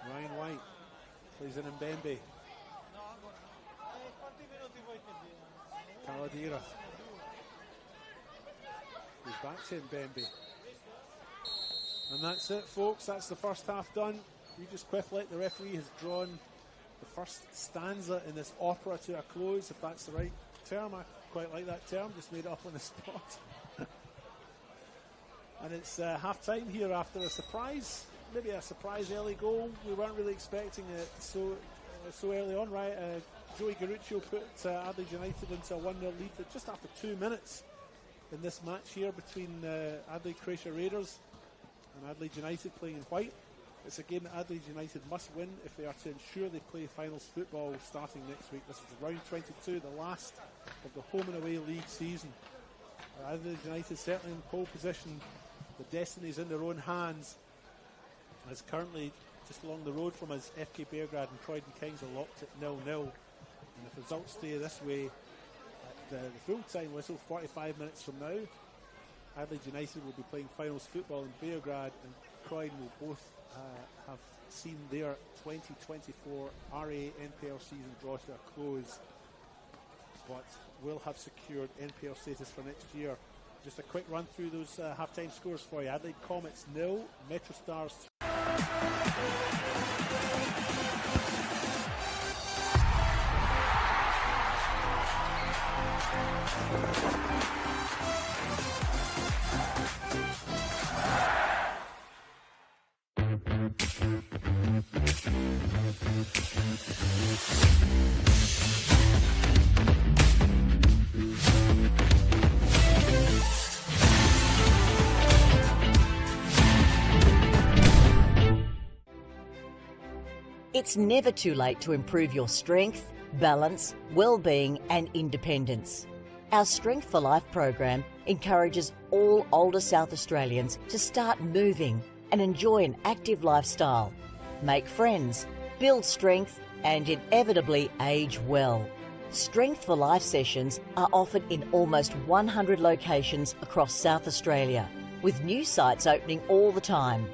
Ryan White plays in Mbembe. Caladira. He's back to Mbembe. And that's it, folks. That's the first half done. Regis Quiflet, the referee, has drawn the first stanza in this opera to a close, if that's the right term. I quite like that term, just made it up on the spot. And it's half-time here after a surprise, maybe a surprise early goal. We weren't really expecting it so early on, right? Joey Garuccio put Adelaide United into a 1-0 lead just after 2 minutes in this match here between Adelaide Croatia Raiders and Adelaide United playing in white. It's a game that Adelaide United must win if they are to ensure they play finals football starting next week. This is round 22, the last of the home and away league season. Adelaide United certainly in pole position. The destiny's in their own hands. As currently just along the road from us, FK Beargrad and Croydon Kings are locked at 0-0. And if results stay this way, at the full-time whistle, 45 minutes from now, Adelaide United will be playing finals football in Beargrad, and Croydon will both have seen their 2024 RA NPL season draw to a close, but will have secured NPL status for next year. Just a quick run through those half-time scores for you. Adelaide Comets 0, Metro Stars 2. It's never too late to improve your strength, balance, well-being and independence. Our Strength for Life program encourages all older South Australians to start moving and enjoy an active lifestyle, make friends, build strength and inevitably age well. Strength for Life sessions are offered in almost 100 locations across South Australia, with new sites opening all the time.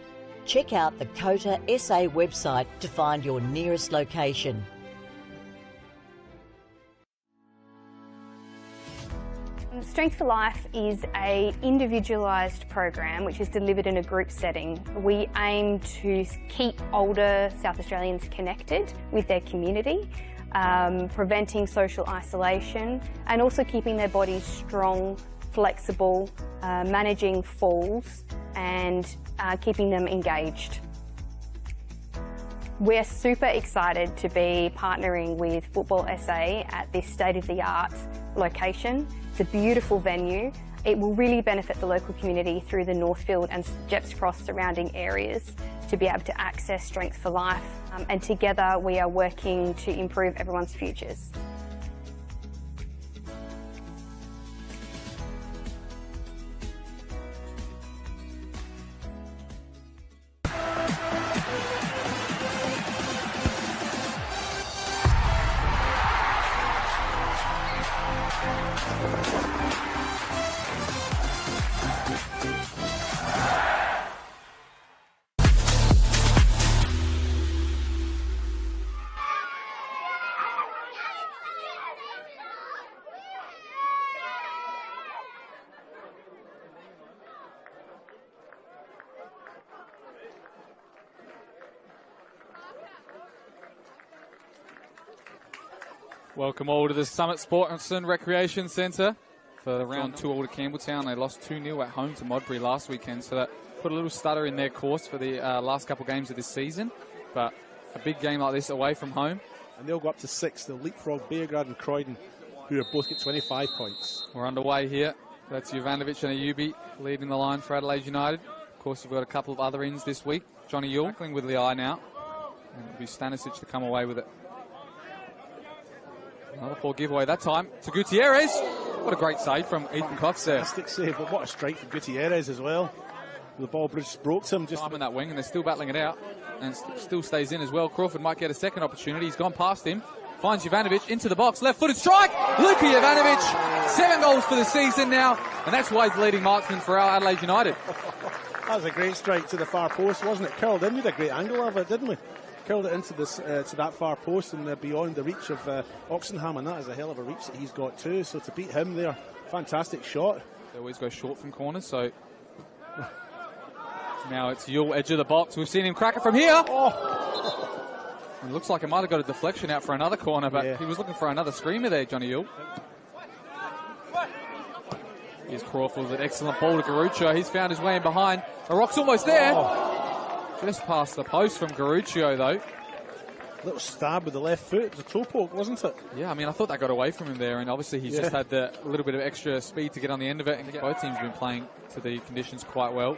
Check out the COTA SA website to find your nearest location. Strength for Life is an individualised program which is delivered in a group setting. We aim to keep older South Australians connected with their community, preventing social isolation and also keeping their bodies strong, flexible, managing falls and keeping them engaged. We're super excited to be partnering with Football SA at this state-of-the-art location. It's a beautiful venue. It will really benefit the local community through the Northfield and Jepps Cross surrounding areas to be able to access Strength for Life. And together we are working to improve everyone's futures. Welcome all to the Summit Sports and Recreation Centre for the round 2 all to Campbelltown. They lost 2-0 at home to Modbury last weekend, so that put a little stutter in their course for the last couple games of this season. But a big game like this away from home. And they'll go up to 6. They'll leapfrog Beograd and Croydon, who have both got 25 points. We're underway here. That's Jovanovic and Ayubi leading the line for Adelaide United. Of course, you've got a couple of other ins this week. Johnny Yule tackling with the eye now. And it'll be Stanisic to come away with it. Another poor giveaway that time to Gutierrez. What a great save from Ethan Cox there. Fantastic save, but what a strike from Gutierrez as well. The ball just broke him. Just time in that wing, and they're still battling it out. And still stays in as well. Crawford might get a second opportunity. He's gone past him. Finds Jovanovic into the box. Left-footed strike. Luka Jovanovic. 7 goals for the season now. And that's why he's the leading marksman for our Adelaide United. That was a great strike to the far post, wasn't it? Curled in. We had a great angle of it, didn't we? Curled it into this to that far post and beyond the reach of Oxenham, and that is a hell of a reach that he's got too. So to beat him there, fantastic shot. They always go short from corners, so now it's Yule, edge of the box. We've seen him crack it from here. Oh. It looks like it might have got a deflection out for another corner, but he was looking for another screamer there, Johnny Yule. Here's Crawford with an excellent ball to Garuccio. He's found his way in behind. The rock's almost there. Just past the post from Garuccio, though. Little stab with the left foot. It was a toe poke, wasn't it? Yeah, I mean, I thought that got away from him there, and obviously he's just had the little bit of extra speed to get on the end of it. And both teams have been playing to the conditions quite well.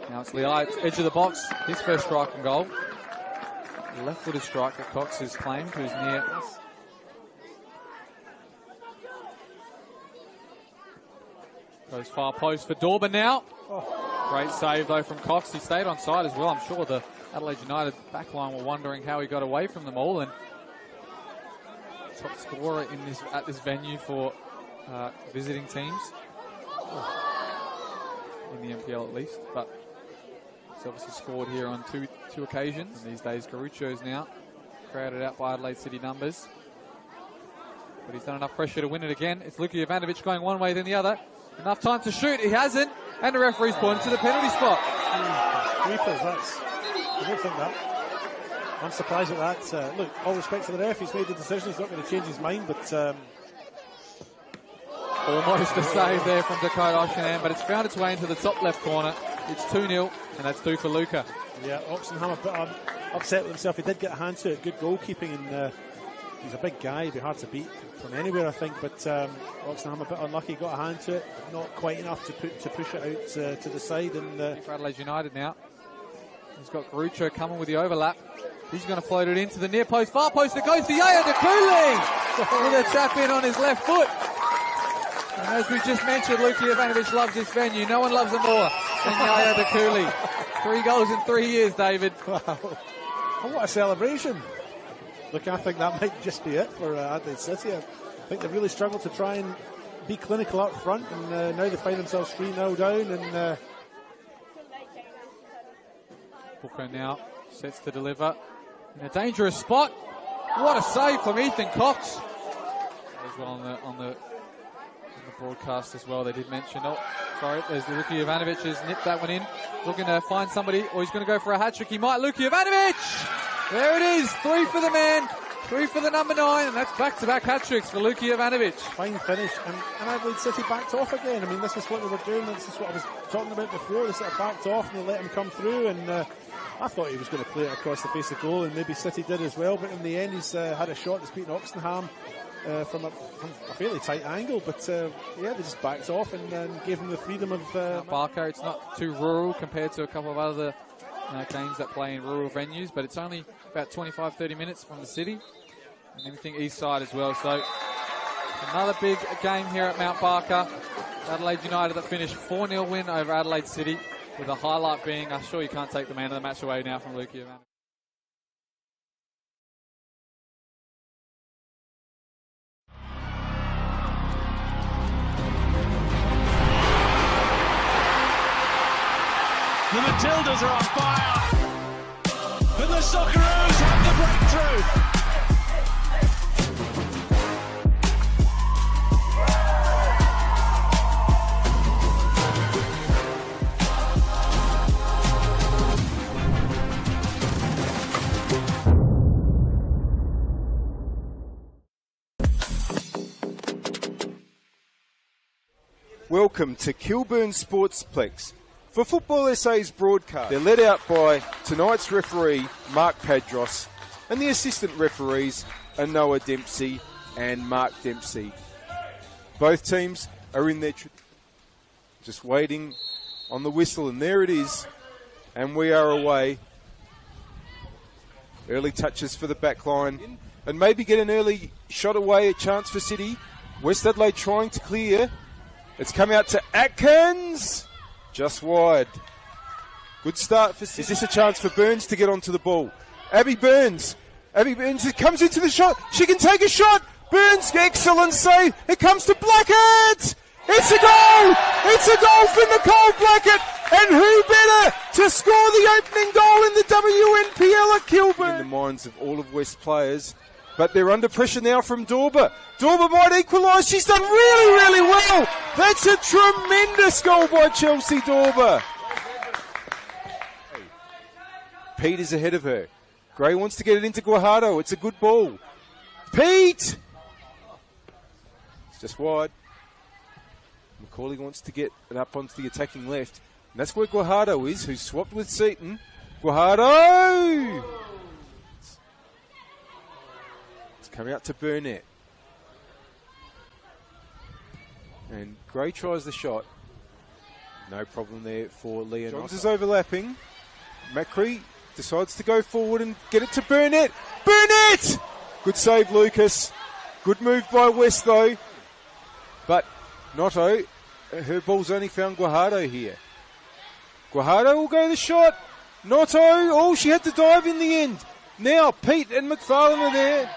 Now it's Leai, edge of the box. His first strike and goal. Left-footed strike that Cox has claimed, who's near. Goes far post for Dorban now. Great save, though, from Cox. He stayed on side as well. I'm sure the Adelaide United backline were wondering how he got away from them all. And top scorer at this venue for visiting teams. In the NPL at least. But he's obviously scored here on two occasions. And these days, Garuccio's now crowded out by Adelaide City numbers. But he's done enough pressure to win it again. It's Luka Jovanovic going one way, then the other. Enough time to shoot. He hasn't. And the referee's pointed to the penalty spot. Creepers, I don't think that. I'm surprised at that. Look, all respect to the ref. He's made the decision. He's not going to change his mind, but almost a save there from Dakota Oxenham, but it's found its way into the top left corner. It's 2-0, and that's 2 for Luka. Yeah, Oxenham a bit upset with himself. He did get a hand to it. Good goalkeeping, and he's a big guy. He'd be hard to beat from anywhere, I think. But Oxenham a bit unlucky. Got a hand to it, not quite enough to push it out to the side. And for Adelaide United now, he's got Garuccio coming with the overlap. He's going to float it into the near post, far post. It goes to Yaya Dakuli with a tap in on his left foot. And as we just mentioned, Luka Jovanovic loves this venue. No one loves him more than Yaya Dakuli. 3 goals in 3 years, David. Wow. Oh, what a celebration. Look, I think that might just be it for Adelaide City. I think they've really struggled to try and be clinical up front, and now they find themselves 3-0 down. And Booker now sets to deliver in a dangerous spot. What a save from Ethan Cox. As well on the broadcast as well, they did mention. Oh, sorry, there's Luka Jovanovic has nipped that one in. Looking to find somebody, or he's going to go for a hat-trick. He might. Luka Jovanovic! There it is, 3 for the man, 3 for the number 9, and that's back-to-back hat-tricks for Luka Jovanovic. Fine finish, and Adelaide City backed off again. I mean, this is what they were doing. This is what I was talking about before. They sort of backed off and they let him come through, and I thought he was going to play it across the face of goal, and maybe City did as well, but in the end he's had a shot that's beaten Oxenham from a fairly tight angle, but yeah, they just backed off and gave him the freedom of Barker. It's not too rural compared to a couple of other games that play in rural venues, but it's only about 25-30 minutes from the city, and anything east side as well. So another big game here at Mount Barker. Adelaide United that finished 4-0 win over Adelaide City, with the highlight being, I'm sure you can't take the man of the match away now from Luka Jovanovic. The Matildas are on fire, but the Socceroos have the breakthrough. welcome to Kilburn Sportsplex for Football SA's broadcast. They're led out by tonight's referee, Mark Padros, and the assistant referees are Noah Dempsey and Mark Dempsey. Both teams are in their just waiting on the whistle, and there it is, and we are away. Early touches for the back line, and maybe get an early shot away, a chance for City. West Adelaide trying to clear. It's come out to Atkins, just wide. Good start for City. Is this a chance for Burns to get onto the ball? Abby Burns comes into the shot. She can take a shot. Burns, excellent save. It comes to Blackett. It's a goal. It's a goal for Nicole Blackett. And who better to score the opening goal in the WNPL at Kilburn? In the minds of all of West players. But they're under pressure now from Dorber. Dorber might equalise. She's done really, really well. That's a tremendous goal by Chelsea Dorber. Pete is ahead of her. Gray wants to get it into Guajardo. It's a good ball. Pete! It's just wide. Macaulay wants to get it up onto the attacking left. And that's where Guajardo is, who's swapped with Seaton. Guajardo! It's coming out to Burnett. And Gray tries the shot. No problem there for Leon. Johns is overlapping. Macri decides to go forward and get it to Burnett. Burnett! Good save, Lucas. Good move by West, though. But Noto, her ball's only found Guajardo here. Guajardo will go the shot. Noto, oh, she had to dive in the end. Now Pete and McFarlane are there.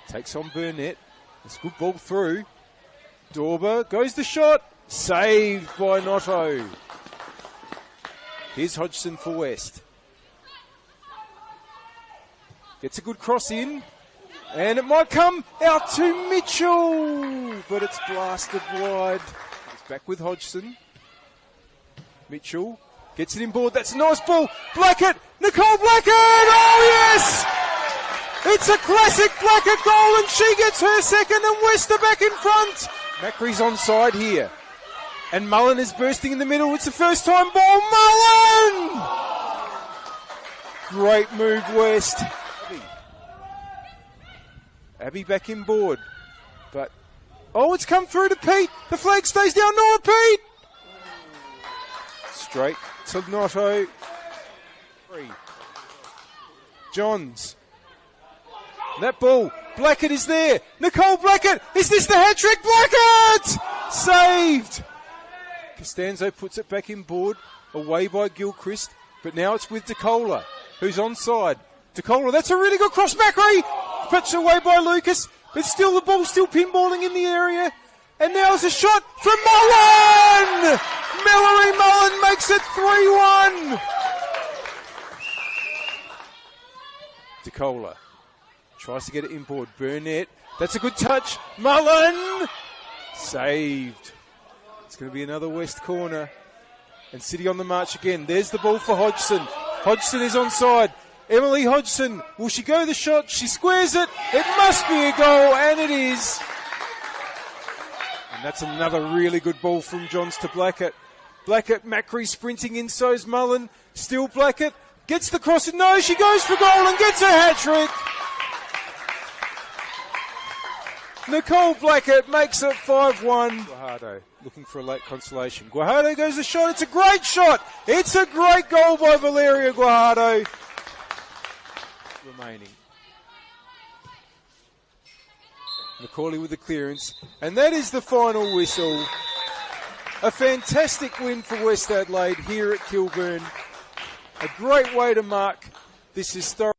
Takes on Burnett. It's a good ball through. Dorber goes the shot. Saved by Noto. Here's Hodgson for West. Gets a good cross in. And it might come out to Mitchell. But it's blasted wide. It's back with Hodgson. Mitchell gets it inboard. That's a nice ball. Blackett. Nicole Blackett. Oh, yes. It's a classic Blackett goal, and she gets her second, and West are back in front. Macri's onside here. And Mullen is bursting in the middle. It's the first time ball. Mullen! Great move, West. Abby back in board. But, oh, it's come through to Pete. The flag stays down. Noah Pete. Straight to Noto. Johns. That ball. Blackett is there. Nicole Blackett. Is this the hat trick? Blackett! Saved. Costanzo puts it back in board. Away by Gilchrist. But now it's with DeCola, who's onside. DeCola, that's a really good cross. Macri puts away by Lucas. But still the ball still pinballing in the area. And now it's a shot from Mullen! Mallory Mullen makes it 3-1. DeCola tries to get it inboard. Burnett. That's a good touch. Mullen! Saved. It's going to be another West corner. And City on the march again. There's the ball for Hodgson. Hodgson is onside. Emily Hodgson. Will she go the shot? She squares it. It must be a goal, and it is. And that's another really good ball from Johns to Blackett. Blackett, Macri sprinting in, so's Mullen. Still Blackett. Gets the cross, and no, she goes for goal and gets a hat-trick. Nicole Blackett makes it 5-1. Guajardo looking for a late consolation. Guajardo goes the shot. It's a great shot. It's a great goal by Valeria Guajardo. Remaining. Macaulay with the clearance. And that is the final whistle. A fantastic win for West Adelaide here at Kilburn. A great way to mark this historic.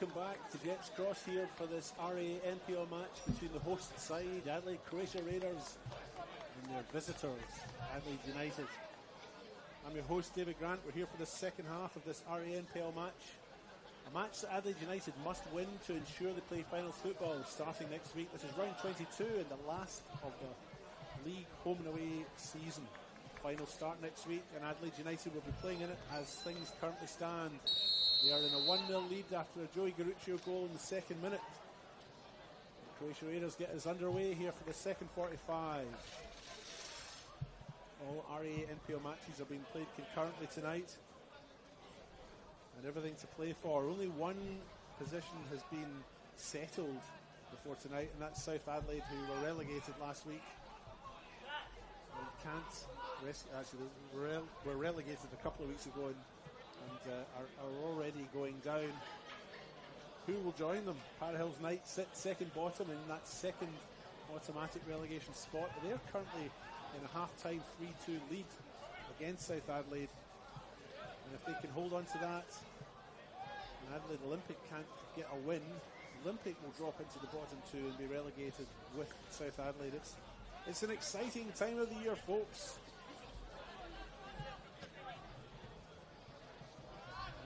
welcome back to Jets Cross here for this RA NPL match between the host side, Adelaide Croatia Raiders, and their visitors, Adelaide United. I'm your host, David Grant. We're here for the second half of this RA NPL match. A match that Adelaide United must win to ensure they play finals football starting next week. This is round 22 and the last of the league home and away season. Final start next week, and Adelaide United will be playing in it as things currently stand. They are in a 1-0 lead after a Joey Garuccio goal in the second minute. The Croatia Raiders get us underway here for the second 45. All RA NPL matches are being played concurrently tonight, and everything to play for. Only one position has been settled before tonight, and that's South Adelaide, who were relegated last week. Actually, were relegated a couple of weeks ago and are already going down. Who will join them? Para Hills Knights sit second bottom in that second automatic relegation spot, but they're currently in a half-time 3-2 lead against South Adelaide, and if they can hold on to that and Adelaide Olympic can't get a win, Olympic will drop into the bottom two and be relegated with South Adelaide. It's an exciting time of the year, folks.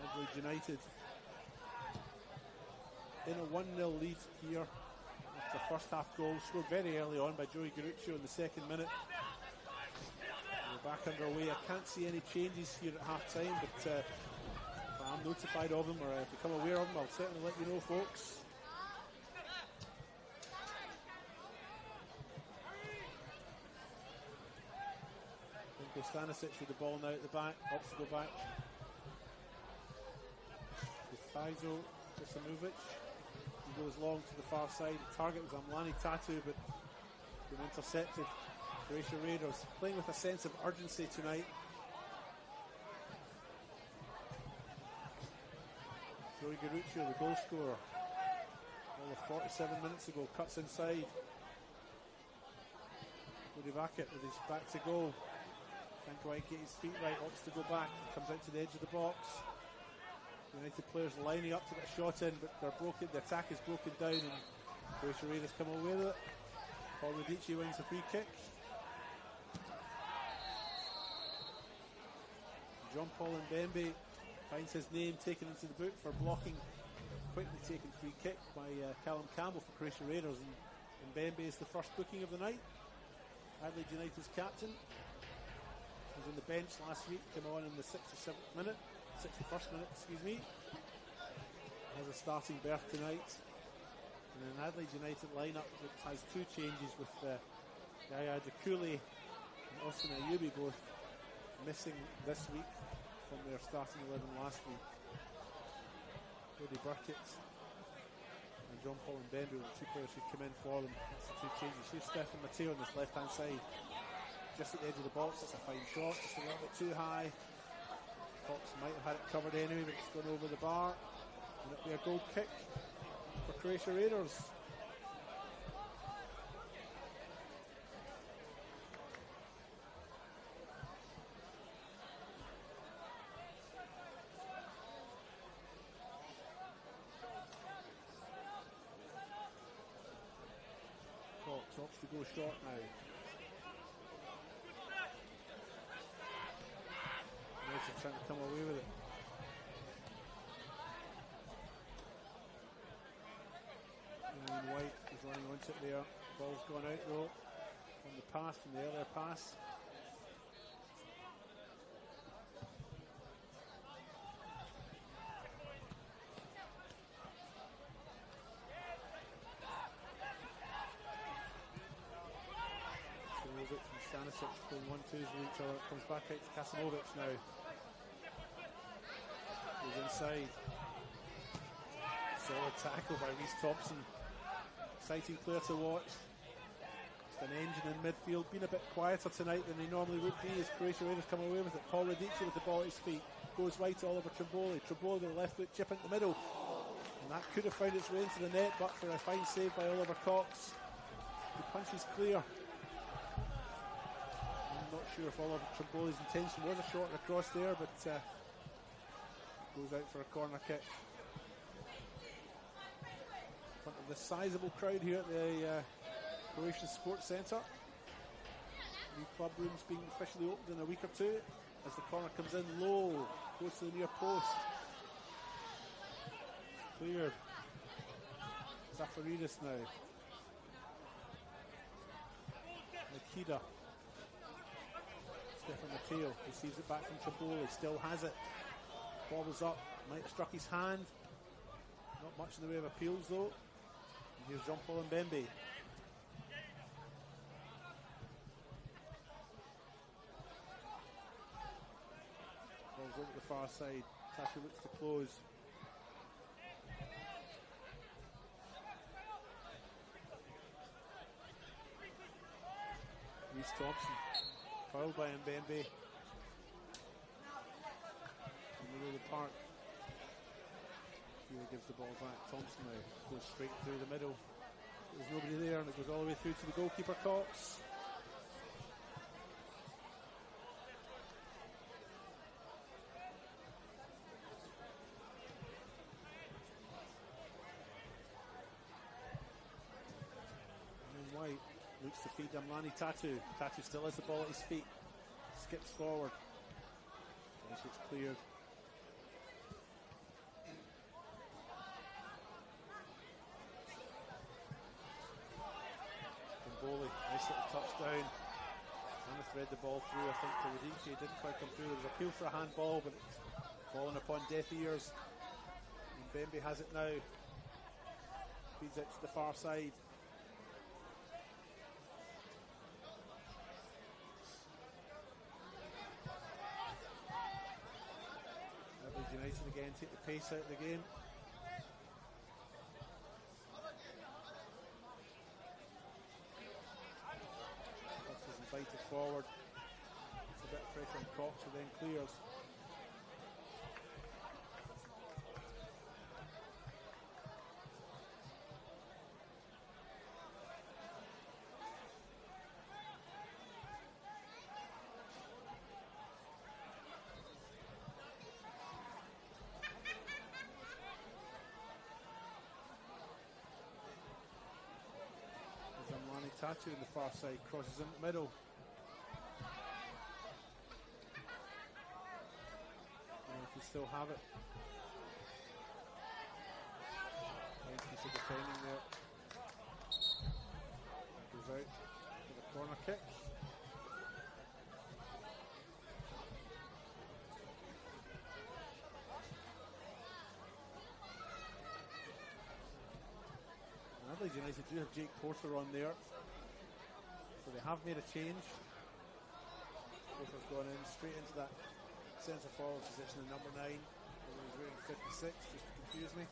Adelaide United in a 1-0 lead here after first half goal scored very early on by Joey Garuccio in the second minute. We're back underway. I can't see any changes here at half time, but if I'm notified of them or I become aware of them, I'll certainly let you know, folks. Stanisic with the ball now at the back, opts to go back. With Faizo Kusamovic, he goes long to the far side. The target was Amlani Tatu, but been intercepted. Croatia Raiders playing with a sense of urgency tonight. Joey Garuccio, the goal scorer, all of 47 minutes ago, cuts inside. Cody Backett with his back to goal. Can't quite get his feet right, opts to go back, comes out to the edge of the box. United players lining up to get a shot in, but they're broken. The attack is broken down, and Croatia Raiders come away with it. Paul Radici wins a free kick. John Paul Mbembe finds his name taken into the book for blocking quickly taken free kick by Callum Campbell for Croatia Raiders, and Mbembe is the first booking of the night. Adelaide United's captain was on the bench last week, came on in the 61st minute, has a starting berth tonight. And an Adelaide United lineup that has two changes, with Yaya Dakuli and Austin Ayubi both missing this week from their starting 11 last week. Cody Burkett and John Paul Mbembe were the two players who come in for them. That's the two changes. Here's Stefan Matteo on this left hand side, just at the edge of the box. It's a fine shot, just a little bit too high. Cox might have had it covered anyway, but it's gone over the bar, and it'll be a goal kick for Croatia Raiders. Cox opts to go short now. United trying to come away with it. Ryan White is running onto it there. Ball's gone out though from the earlier pass. Kasimovic and Stanisic playing 1-2s with each other. Comes back out to Kasimovic now. Goes inside. Solid tackle by Reece Thompson. Exciting player to watch. Just an engine in midfield. Been a bit quieter tonight than he normally would be as Croatia Raiders come away with it. Paul Radici with the ball at his feet. Goes wide to Oliver Trimboli. Trimboli with a left foot chip into the middle. And that could have found its way into the net, but for a fine save by Oliver Cox. The punch is clear. I'm not sure if Oliver Trimboli's intention was a shot across there, but goes out for a corner kick. front of the sizable crowd here at the Croatian Sports Centre. New club rooms being officially opened in a week or two. As the corner comes in low, close to the near post. Cleared. Zafaridis now. Nikita. Stefan Mateo receives it back from Taboli, still has it. Bobbles up, might have struck his hand. Not much in the way of appeals though. And here's Jean-Paul Mbembe. Ball's over the far side. Tatu looks to close. Reece Thompson. Fouled by Mbembe. In the middle of the park. Here gives the ball back. Thompson now goes straight through the middle. There's nobody there, and it goes all the way through to the goalkeeper, Cox. And then White looks to feed Damlani Tatu. Tatu still has the ball at his feet. Skips forward. Nice, it's cleared. Bowley, nice little touchdown. Trying to thread the ball through, I think, to Radici. It didn't quite come through. There was appeal for a handball, but it's fallen upon deaf ears. And Mbembe has it now. Feeds it to the far side. Adelaide United again take the pace out of the game. Invited forward. It's a bit of pressure on Cox, who then clears. Zamlani Tatu in the far side, crosses in the middle. If we still have it. Piece of defending there. Goes out for the corner kick. Adelaide United do have Jake Porter on there, so they have made a change. Porter's gone in straight into that centre forward position in number 9. He's wearing 56, just to confuse me.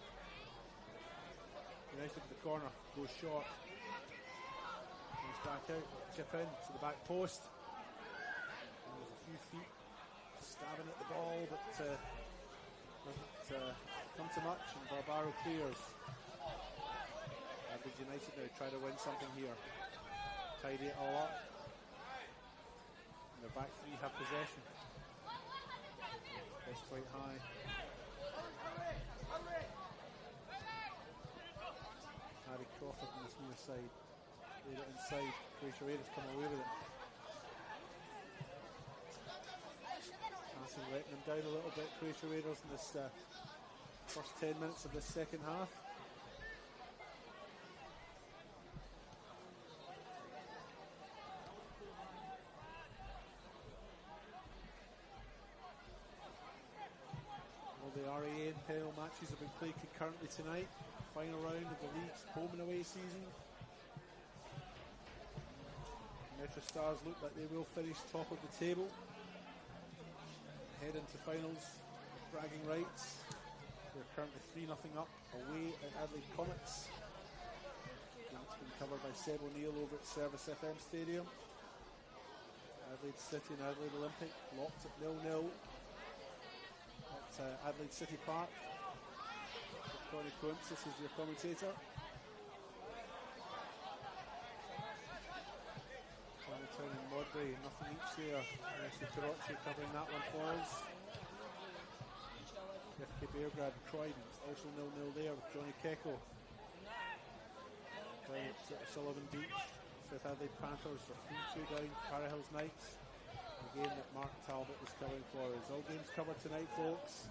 United to the corner, goes short. Comes back out, chip in to the back post. And there's a few feet stabbing at the ball, but doesn't come to much, and Barbaro clears. Adelaide United now try to win something here. Tidy it all up. And their back three have possession. It's quite high. Harry Crawford on this near side. Laid it inside. Croatia Raiders come away with it. Passing letting them down a little bit, Croatia Raiders, in this first 10 minutes of this second half. The RAA and NPL matches have been played concurrently tonight. Final round of the league's home and away season. Metro Stars look like they will finish top of the table. Head into finals with bragging rights. They're currently 3-0 up away at Adelaide Comets. It's been covered by Seb O'Neill over at Service FM Stadium. Adelaide City and Adelaide Olympic locked at 0-0. At Adelaide City Park. Connie Coimsis is your commentator. Hamilton and Modbury, nothing each there. Croatia covering that one for us. FK Beograd, Croydon, also 0-0 there with Johnny Keko. down at Sullivan Beach. South Adelaide Panthers are 3-2 down to Para Hills Knights. The game that Mark Talbot was covering for us. All games covered tonight, folks.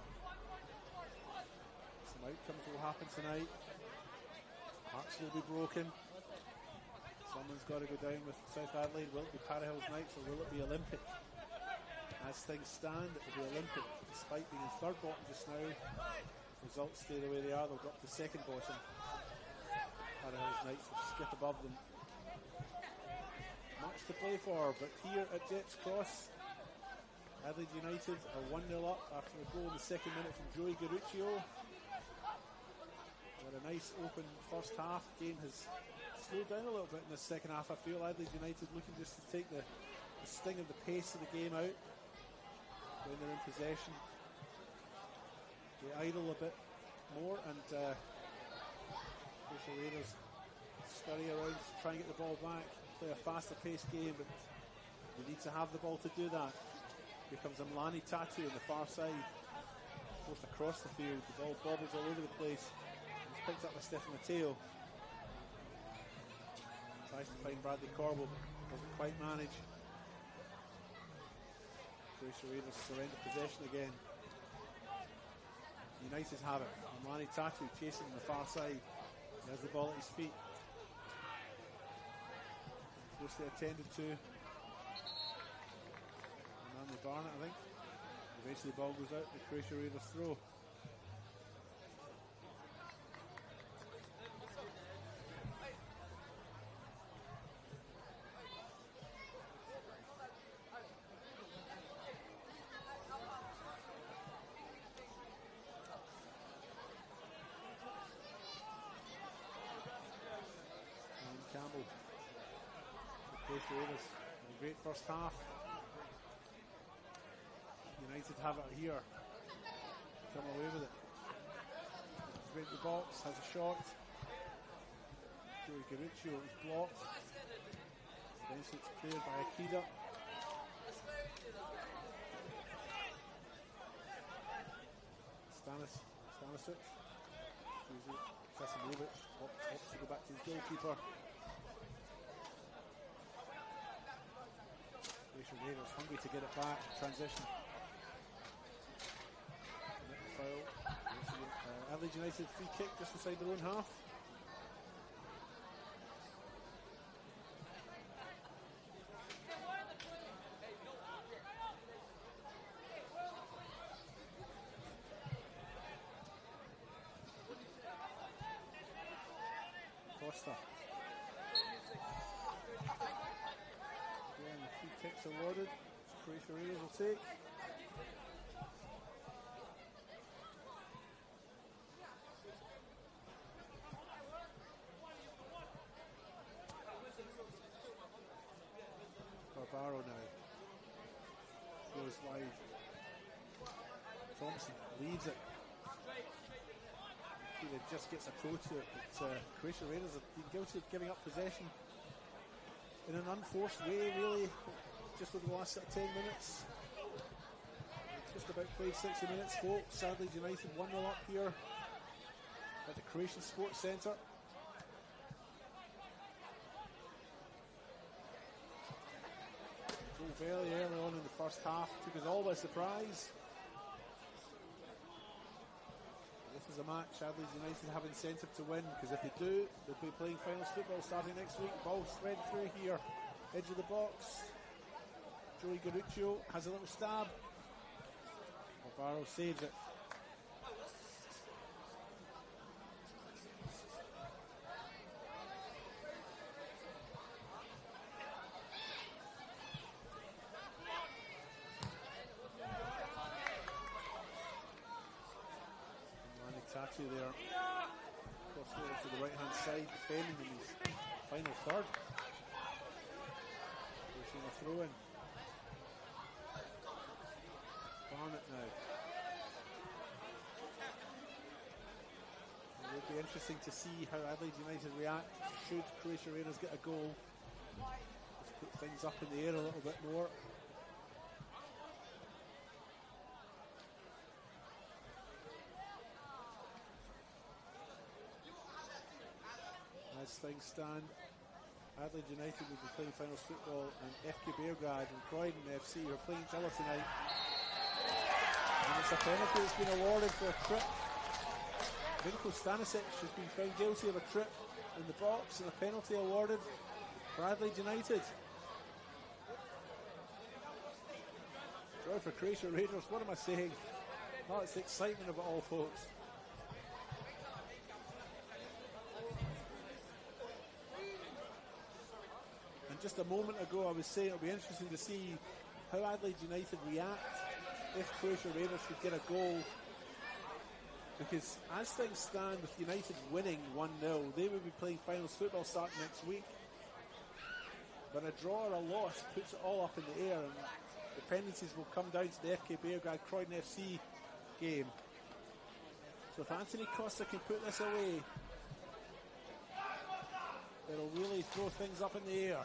Some outcomes will happen tonight. Hearts will be broken. Someone's got to go down with South Adelaide. Will it be Para Hills Knights or will it be Olympic? As things stand, it will be Olympic. Despite being in third bottom just now, if results stay the way they are, they'll drop to second bottom. Para Hills Knights will skip above them. Much to play for, but here at Jets Cross, Adelaide United are 1-0 up after a goal in the second minute from Joey Garuccio. With a nice open first half, game has slowed down a little bit in the second half. I feel Adelaide United looking just to take the sting of the pace of the game out when they're in possession. They idle a bit more and the Raiders scurry around to try and get the ball back, play a faster paced game, but they need to have the ball to do that. Here comes a Mlani Tatu on the far side, forced across the field, the ball bobbles all over the place. He's picked up by Stefan Mateo. Tries to find Bradley Corbo, doesn't quite manage. Croatia Raiders surrender possession again. United have it. Mlani Tatu chasing on the far side. He has the ball at his feet. Closely attended to. Manly Barnett, I think. Eventually the ball goes out, the Croatia Raiders throw. Campbell. Croatia Raiders. A great first half. United have it here. Come away with it. He's right in the box, has a shot. Joey Garuccio is blocked. Eventually it's cleared by Akida. Stanisic. Kasimovic opts to go back to his goalkeeper. Croatia Raiders hungry to get it back. Transition. Foul. Adelaide United free kick just inside their own half. Costa. Again, the free kicks awarded. Croatia Raiders will take. Barbaro now. Goes wide. Thompson leaves it. He just gets a toe to it, but Croatia Raiders have been guilty of giving up possession in an unforced way, really, just over the last 10 minutes. Just about played 60 minutes, folks. Adelaide United 1-0 up here at the Croatian Sports Centre. Goal very early on in the first half, took us all by surprise. This is a match Adelaide United have incentive to win, because if they do, they'll be playing finals football starting next week. Ball thread through here, edge of the box. Joey Garuccio has a little stab. Barbaro saves it. Tatu there, crossed over to the right hand side, defending in his final third. Pushing a throw in. Barnett now. It would be interesting to see how Adelaide United react should Croatia Raiders get a goal. Just put things up in the air a little bit more. As things stand, Adelaide United will be playing finals football, and FK Beograd and Croydon FC are playing each other tonight. And it's a penalty that's been awarded for a trip. Vinko Stanisic has been found guilty of a trip in the box, and a penalty awarded for Adelaide United. Joy for Croatia Raiders, what am I saying? Oh, it's the excitement of it all, folks. And just a moment ago I was saying it'll be interesting to see how Adelaide United react if Croatia Raiders could get a goal. Because as things stand, with United winning 1-0, they will be playing finals football starting next week. But a draw or a loss puts it all up in the air, and dependencies will come down to the FK Beograd Croydon FC game. So if Anthony Costa can put this away, it'll really throw things up in the air.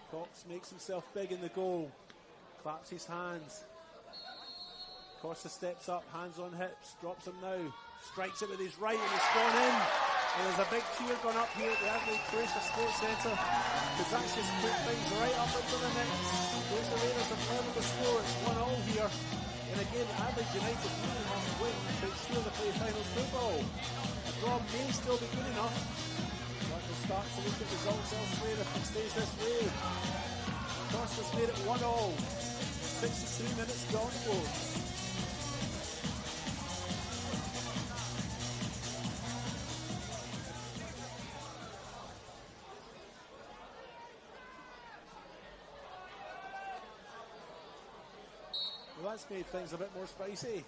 Cox makes himself big in the goal, claps his hands. Costa steps up, hands on hips, drops him now, strikes it with his right, and it's gone in. And there's a big cheer gone up here at the Adelaide Croatia Sports Centre, because that's just put things right up into the mix. Croatia Raiders have leveled the score, it's 1-1 here. And again, Adelaide United really must win to ensure they play finals football. A draw may still be good enough, but we'll start to look at results elsewhere if it stays this way. Costa's made it 1-1. 63 minutes gone, folks. Well, that's made things a bit more spicy.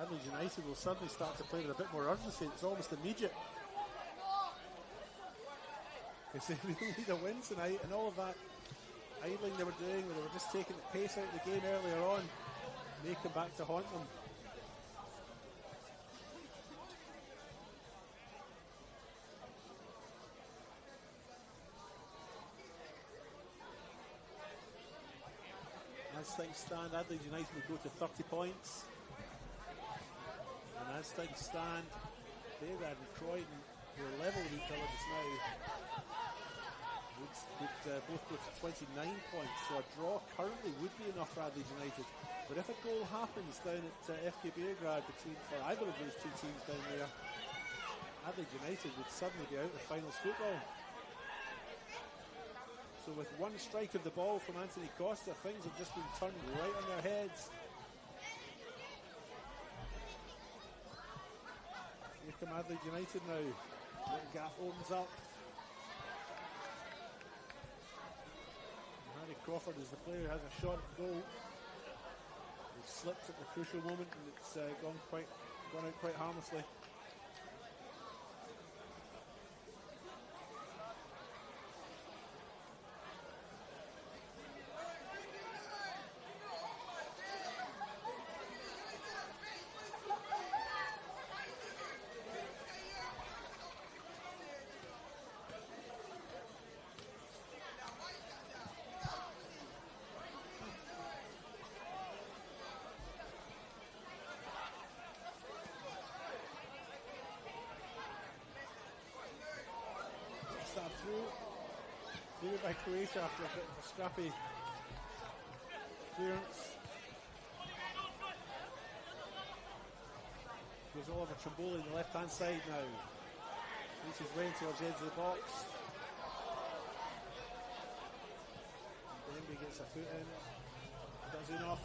Adelaide United will suddenly start to play with a bit more urgency. It's almost immediate. Because they really need a win tonight, and all of that idling they were doing, where they were just taking the pace out of the game earlier on, may come back to haunt them. As things stand, Adelaide United will go to 30 points. And as things stand, Beograd and Croydon, who are level with each other just now, would both go to 29 points. So a draw currently would be enough for Adelaide United. But if a goal happens down at FK Beograd for either of those two teams down there, Adelaide United would suddenly be out of finals football. So with one strike of the ball from Anthony Costa, things have just been turned right on their heads. Here come Adelaide United now. Little gap opens up. Harry Crawford is the player who has a shot at goal. He slipped at the crucial moment, and it's gone out quite harmlessly. Through by Croatia after a bit of a scrappy clearance. Goes Oliver Trimboli on the left hand side now. Makes his way towards the edge of the box. Denby gets a foot in. Does enough.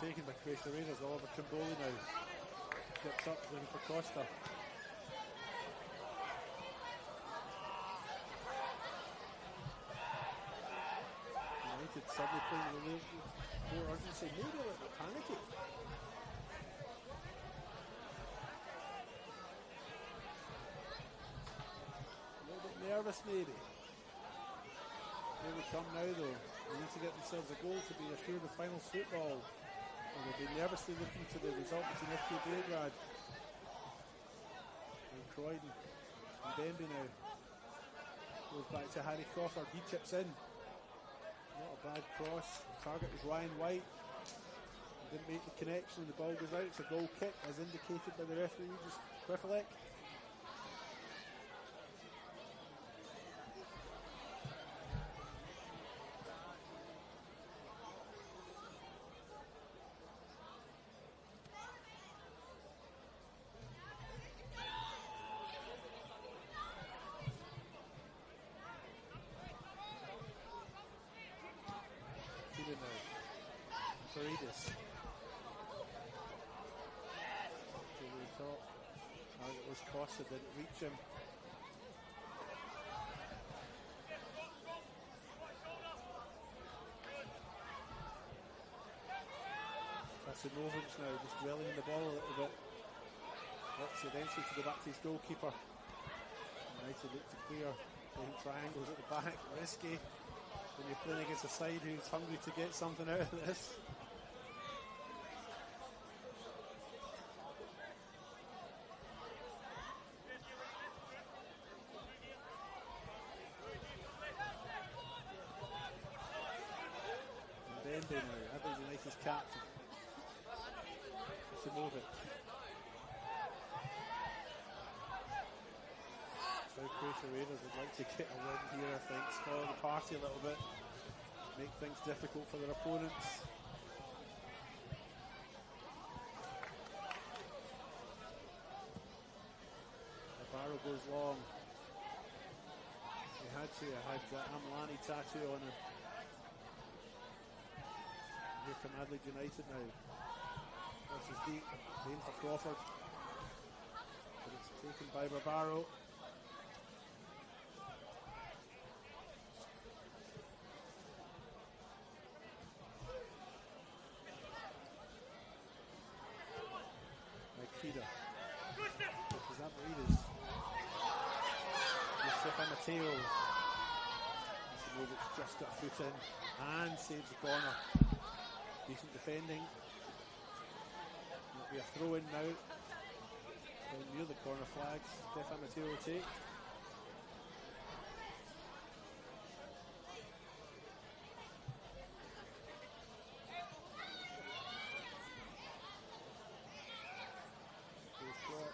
Taken by Croatia Raiders. Oliver Trimboli now steps up looking for Costa. United suddenly playing with a little more urgency, maybe a little panicky. nervous maybe. Here we come now though. They need to get themselves a goal to be assured of finals football. And they'll be nervously looking to the result between FK Belgrade and Croydon. And Bemby now goes back to Harry Crawford. He chips in. Not a bad cross. The target was Ryan White. He didn't make the connection and the ball goes out. It's a goal kick as indicated by the referee, just Quiffelek. Faridis. Over the top. Target was crossed, it didn't reach him. Kasimovic now just dwelling in the ball a little bit. Looks eventually to go back to his goalkeeper. United look to clear. Playing triangles at the back, risky. When you're playing against a side who's hungry to get something out of this. Bemby now, Adelaide United's captain. Simovic. South Croatia Raiders would like to get a win here, I think. Spoil the party a little bit. Make things difficult for their opponents. The barrel goes long. He had to. I had Amlani tattoo on him. Here come Adelaide United now. This is deep. Lane for Crawford. But it's taken by Barbaro. Makida. This is Avridis. Stefan Mateo. Simovic just got a foot in and saves the corner. Decent defending. It'll be a throw in now. Down near the corner flags. Stefan Mateo will take. Goes short.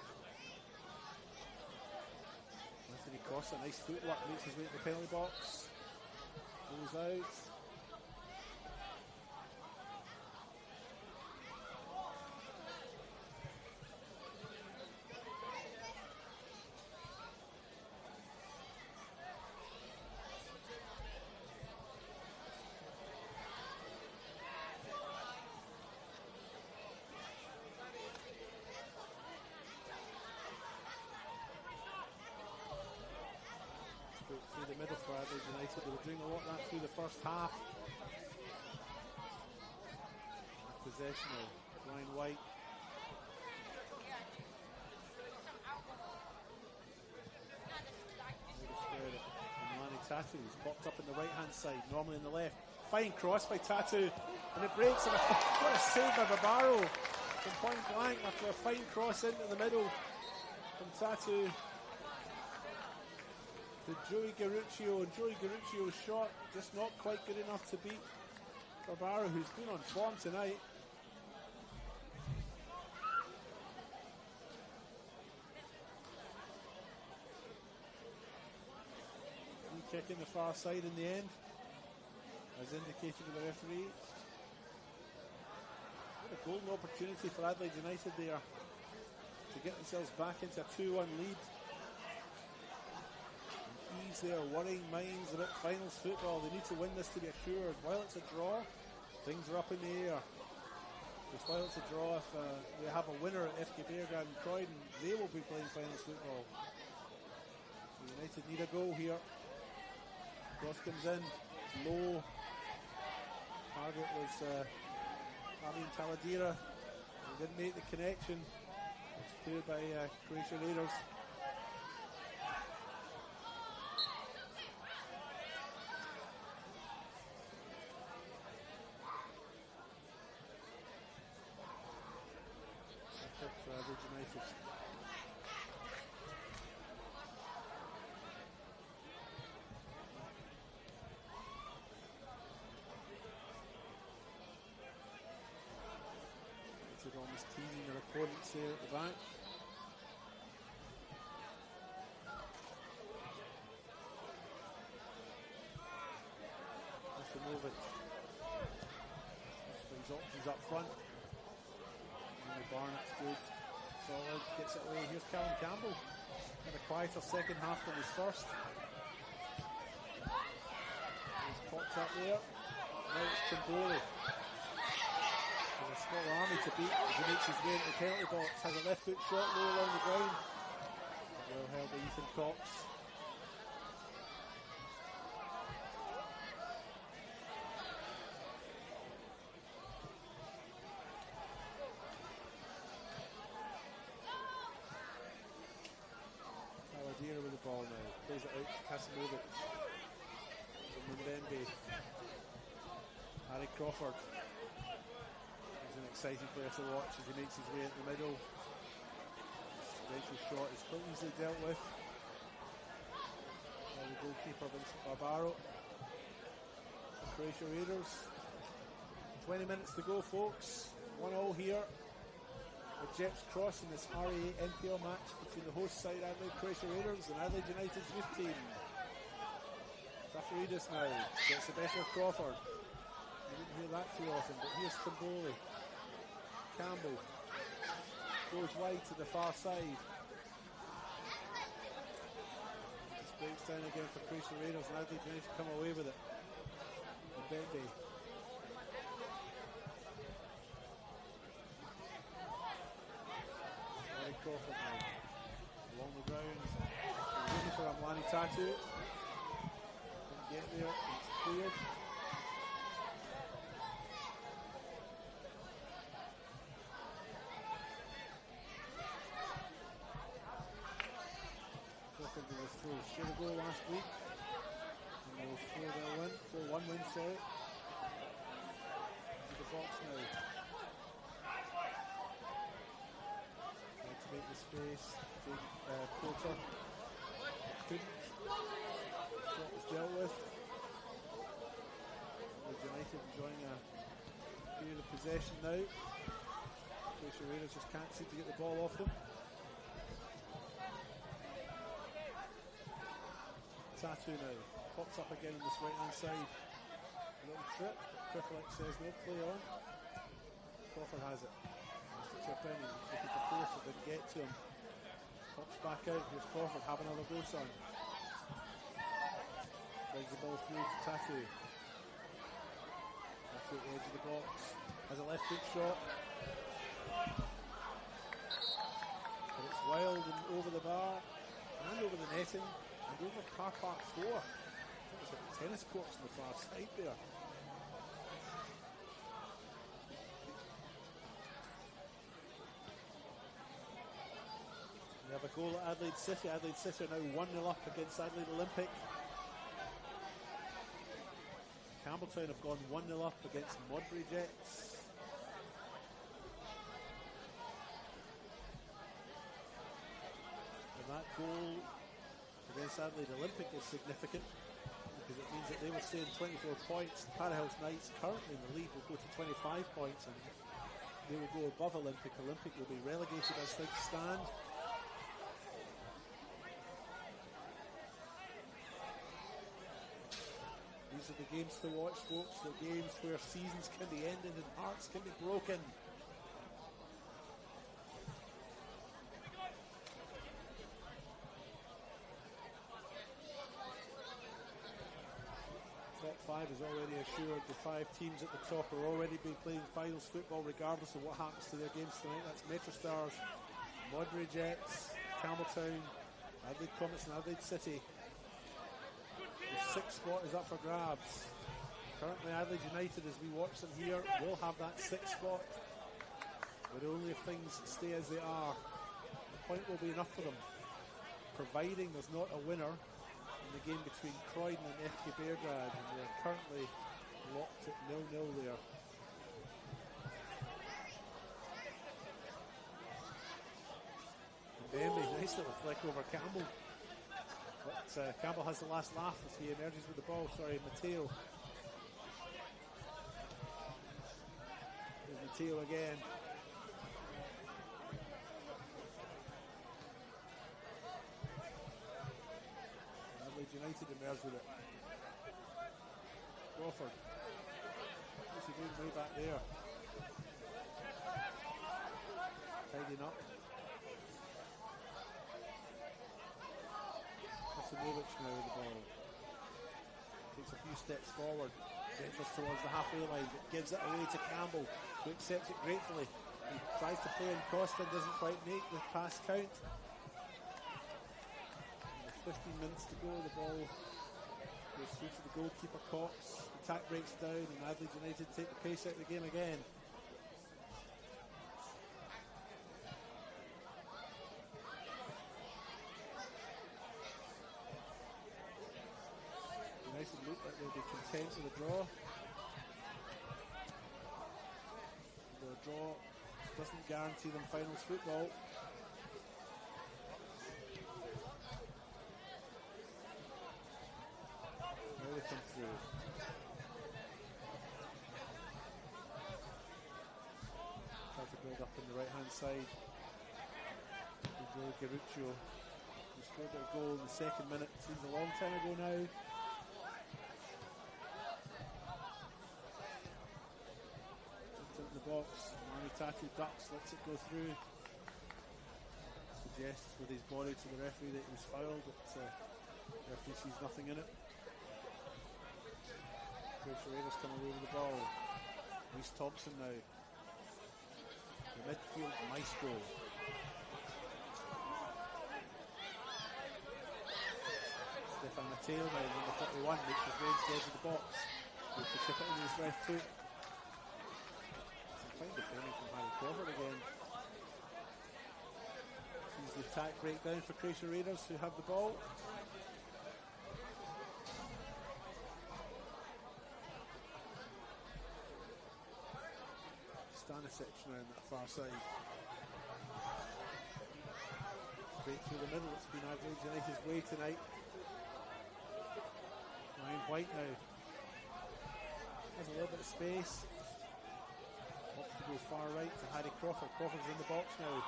Anthony Costa, nice footwork, makes his way to the penalty box. Goes out. Through the middle for Adelaide United. They were doing a lot of that through the first half. Possession of Ryan White. Milani Tatu, who's popped up in the right hand side, normally in the left. Fine cross by Tatu, and it breaks. And what a save by Barbaro from point blank after a fine cross into the middle from Tatu to Joey Garuccio, and Joey Garuccio's shot just not quite good enough to beat Barbaro, who's been on form tonight. Free kick in the far side in the end, as indicated by the referee. What a golden opportunity for Adelaide United there to get themselves back into a 2-1 lead. Ease their worrying minds about finals football. They need to win this to be assured. While it's a draw, things are up in the air. Just while it's a draw, if we have a winner at FK Belgrade and Croydon, they will be playing finals football. So United need a goal here. Cross comes in, it's low. Target was Amin Taladira. He didn't make the connection. It's cleared by Croatia Raiders. United. United almost teasing their opponents there at the back. These options up front. And Barnett's good. Solid. Gets it away. Here's Callum Campbell. Had a quieter second half than his first. He's popped up there. Now it's Kimboli. There's a small army to beat as he makes his way into the penalty box. Has a left foot shot low along the ground. Well held by Ethan Cox. With the ball now, plays it out to Kasimovic from Mbembe. Harry Crawford is an exciting player to watch as he makes his way into the middle. Rachel shot is quite easily dealt with by the goalkeeper Vincent Barbaro. The Croatia Raiders. 20 minutes to go, folks. 1-1 here. With Jets Cross in this RA NPL match between the host side Adelaide Croatia Raiders and Adelaide United's youth team. Zafaridis now gets the better of Crawford. You didn't hear that too often, but here's Kimboli. Campbell goes wide to the far side. This breaks down again for Croatia Raiders and Adelaide United come away with it. Mbembe. Crawford now. Along the ground. Looking for Amlani Tattoo. Couldn't get there. It's cleared. Crawford with a throw. Scored a goal last week. And they'll 4-1 win, sorry. Into the box now. Make the space. Porter couldn't. Shot was dealt with. United enjoying a period of possession now. Croatia Raiders just can't seem to get the ball off them. Tattoo now. Pops up again on this right hand side. A little trip. Kriflik says no, play on. Crawford has it. Chip in, looking for Crawford, didn't get to him. Pops back out, here's Crawford, have another go, son. Brings the ball through to Tattoo. Tattoo at the edge of the box. Has a left foot shot. But it's wild and over the bar, and over the netting, and over car park 4. I think it's like the tennis courts on the far side there. We have a goal at Adelaide City. Adelaide City are now 1-0 up against Adelaide Olympic. Campbelltown have gone 1-0 up against Modbury Jets. And that goal against Adelaide Olympic is significant because it means that they will stay in 24 points. The Parahouse Knights, currently in the lead, will go to 25 points and they will go above Olympic. Olympic will be relegated as things stand. These are the games to watch, folks. The games where seasons can be ended and hearts can be broken. Top 5 is already assured. The 5 teams at the top are already been playing finals football regardless of what happens to their games tonight. That's Metro Stars, Modbury Jets, Campbelltown, Adelaide Comets and Adelaide City. The 6th spot is up for grabs. Currently Adelaide United, as we watch them here, will have that 6th spot, but only if things stay as they are. The point will be enough for them, providing there's not a winner in the game between Croydon and FK Beargrad, and they're currently locked at 0-0 there. Bembe, nice little flick over Campbell. But Campbell has the last laugh as he emerges with the ball. Sorry, Mateo. There's Mateo again. Adelaide United emerge with it. Crawford. What's he doing way back there? Tidying up. Kasimovic now with the ball. Takes a few steps forward. Ventures towards the halfway line, but gives it away to Campbell, who accepts it gratefully. He tries to play in Costa, doesn't quite make the pass count. And with 15 minutes to go, the ball goes through to the goalkeeper Cox. The attack breaks down, and Adelaide United take the pace out of the game again. United look like they'll be content with a draw. The draw doesn't guarantee them finals football. Now they come through. Try to build up on the right hand side. Garuccio, who scored their goal in the second minute. Seems a long time ago now. In the box, Manitatu ducks, lets it go through. Suggests with his body to the referee that he was fouled, but the referee sees nothing in it. Raiders come away with the ball. Reece Thompson now. The midfield maestro. Stefan Mateo now, number 31, makes his way into the edge of the box. He can chip it into his left foot. Fine defending from Harry Crawford again. Sees the attack break down for Croatia Raiders, who have the ball. Stanisic now on that far side. Straight through the middle, it's been Adelaide United's way tonight. Ryan White now. Has a little bit of space. Wants to go far right to Harry Crawford. Crawford's in the box now.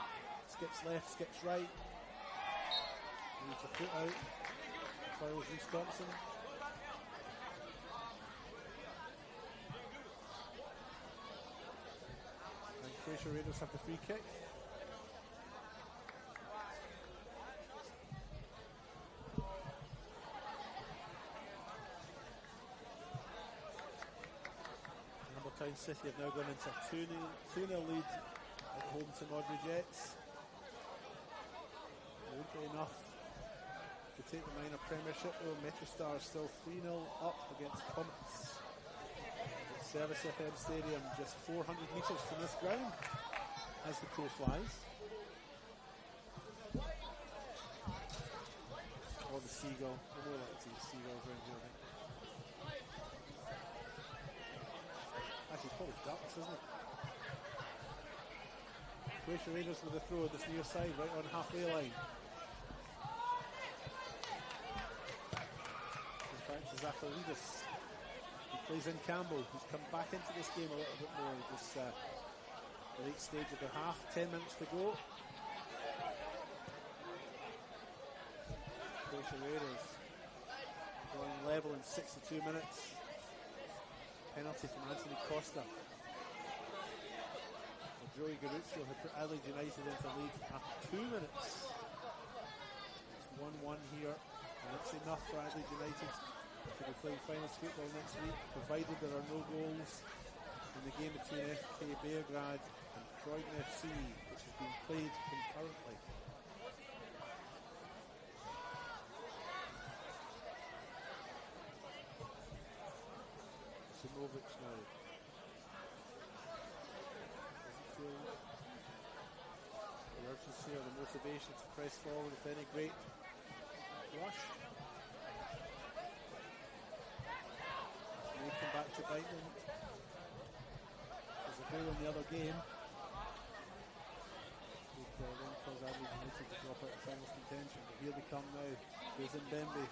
Skips left, skips right. Needs a foot out. Fouls Reece Thompson. And Croatia Raiders have the free kick. Town City have now gone into a 2-0 lead at home to Modbury Jets. It won't be enough to take the minor premiership though. Metrostar still 3-0 up against Comets at Service FM Stadium, just 400 metres from this ground as the crow flies. Or the seagull. I more like to see seagulls around here, I think. Actually, it's probably ducks, isn't it? Croatia Raiders with the throw this near side, right on halfway line. In fact, it's Zafalidis. He plays in Campbell, who's come back into this game a little bit more at this late stage of the half. 10 minutes to go. Croatia Raiders going level in 62 minutes. Penalty from Anthony Costa. So Joey Garuccio had put Adelaide United into lead after 2 minutes. It's 1-1 here, and that's enough for Adelaide United to be playing finals football next week, provided there are no goals in the game between FK Beograd and Croydon FC, which has been played concurrently. Kasimovic now. Doesn't feel the urgency or the motivation to press forward with any great rush. May come back to bite them. There's a goal in the other game with then cause Adelaide United to drop out of finals contention. But here they come now. Here's Mbembe.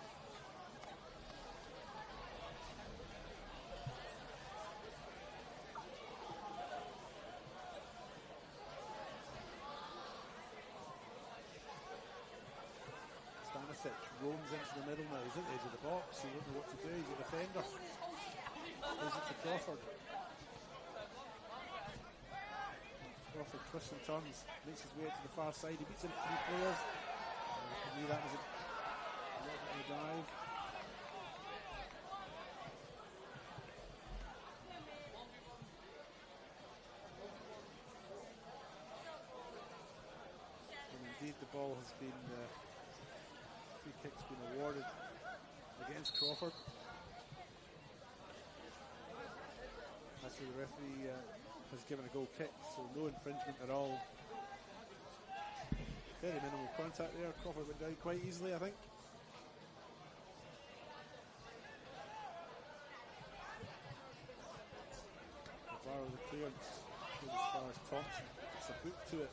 Stanisic roams into the middle now. He's at the edge of the box. He won't know what to do. He's a defender. Plays it to Crawford. Crawford twists and turns, makes his way out to the far side. He beats in 3 players. For me, that was a little bit of a dive. And indeed, the ball has been, free kick's been awarded against Crawford. Actually, the referee has given a goal kick, so no infringement at all. Very minimal contact there. Crawford went down quite easily, I think. Barrow the clearance goes as far as Thompson. It's a boot to it.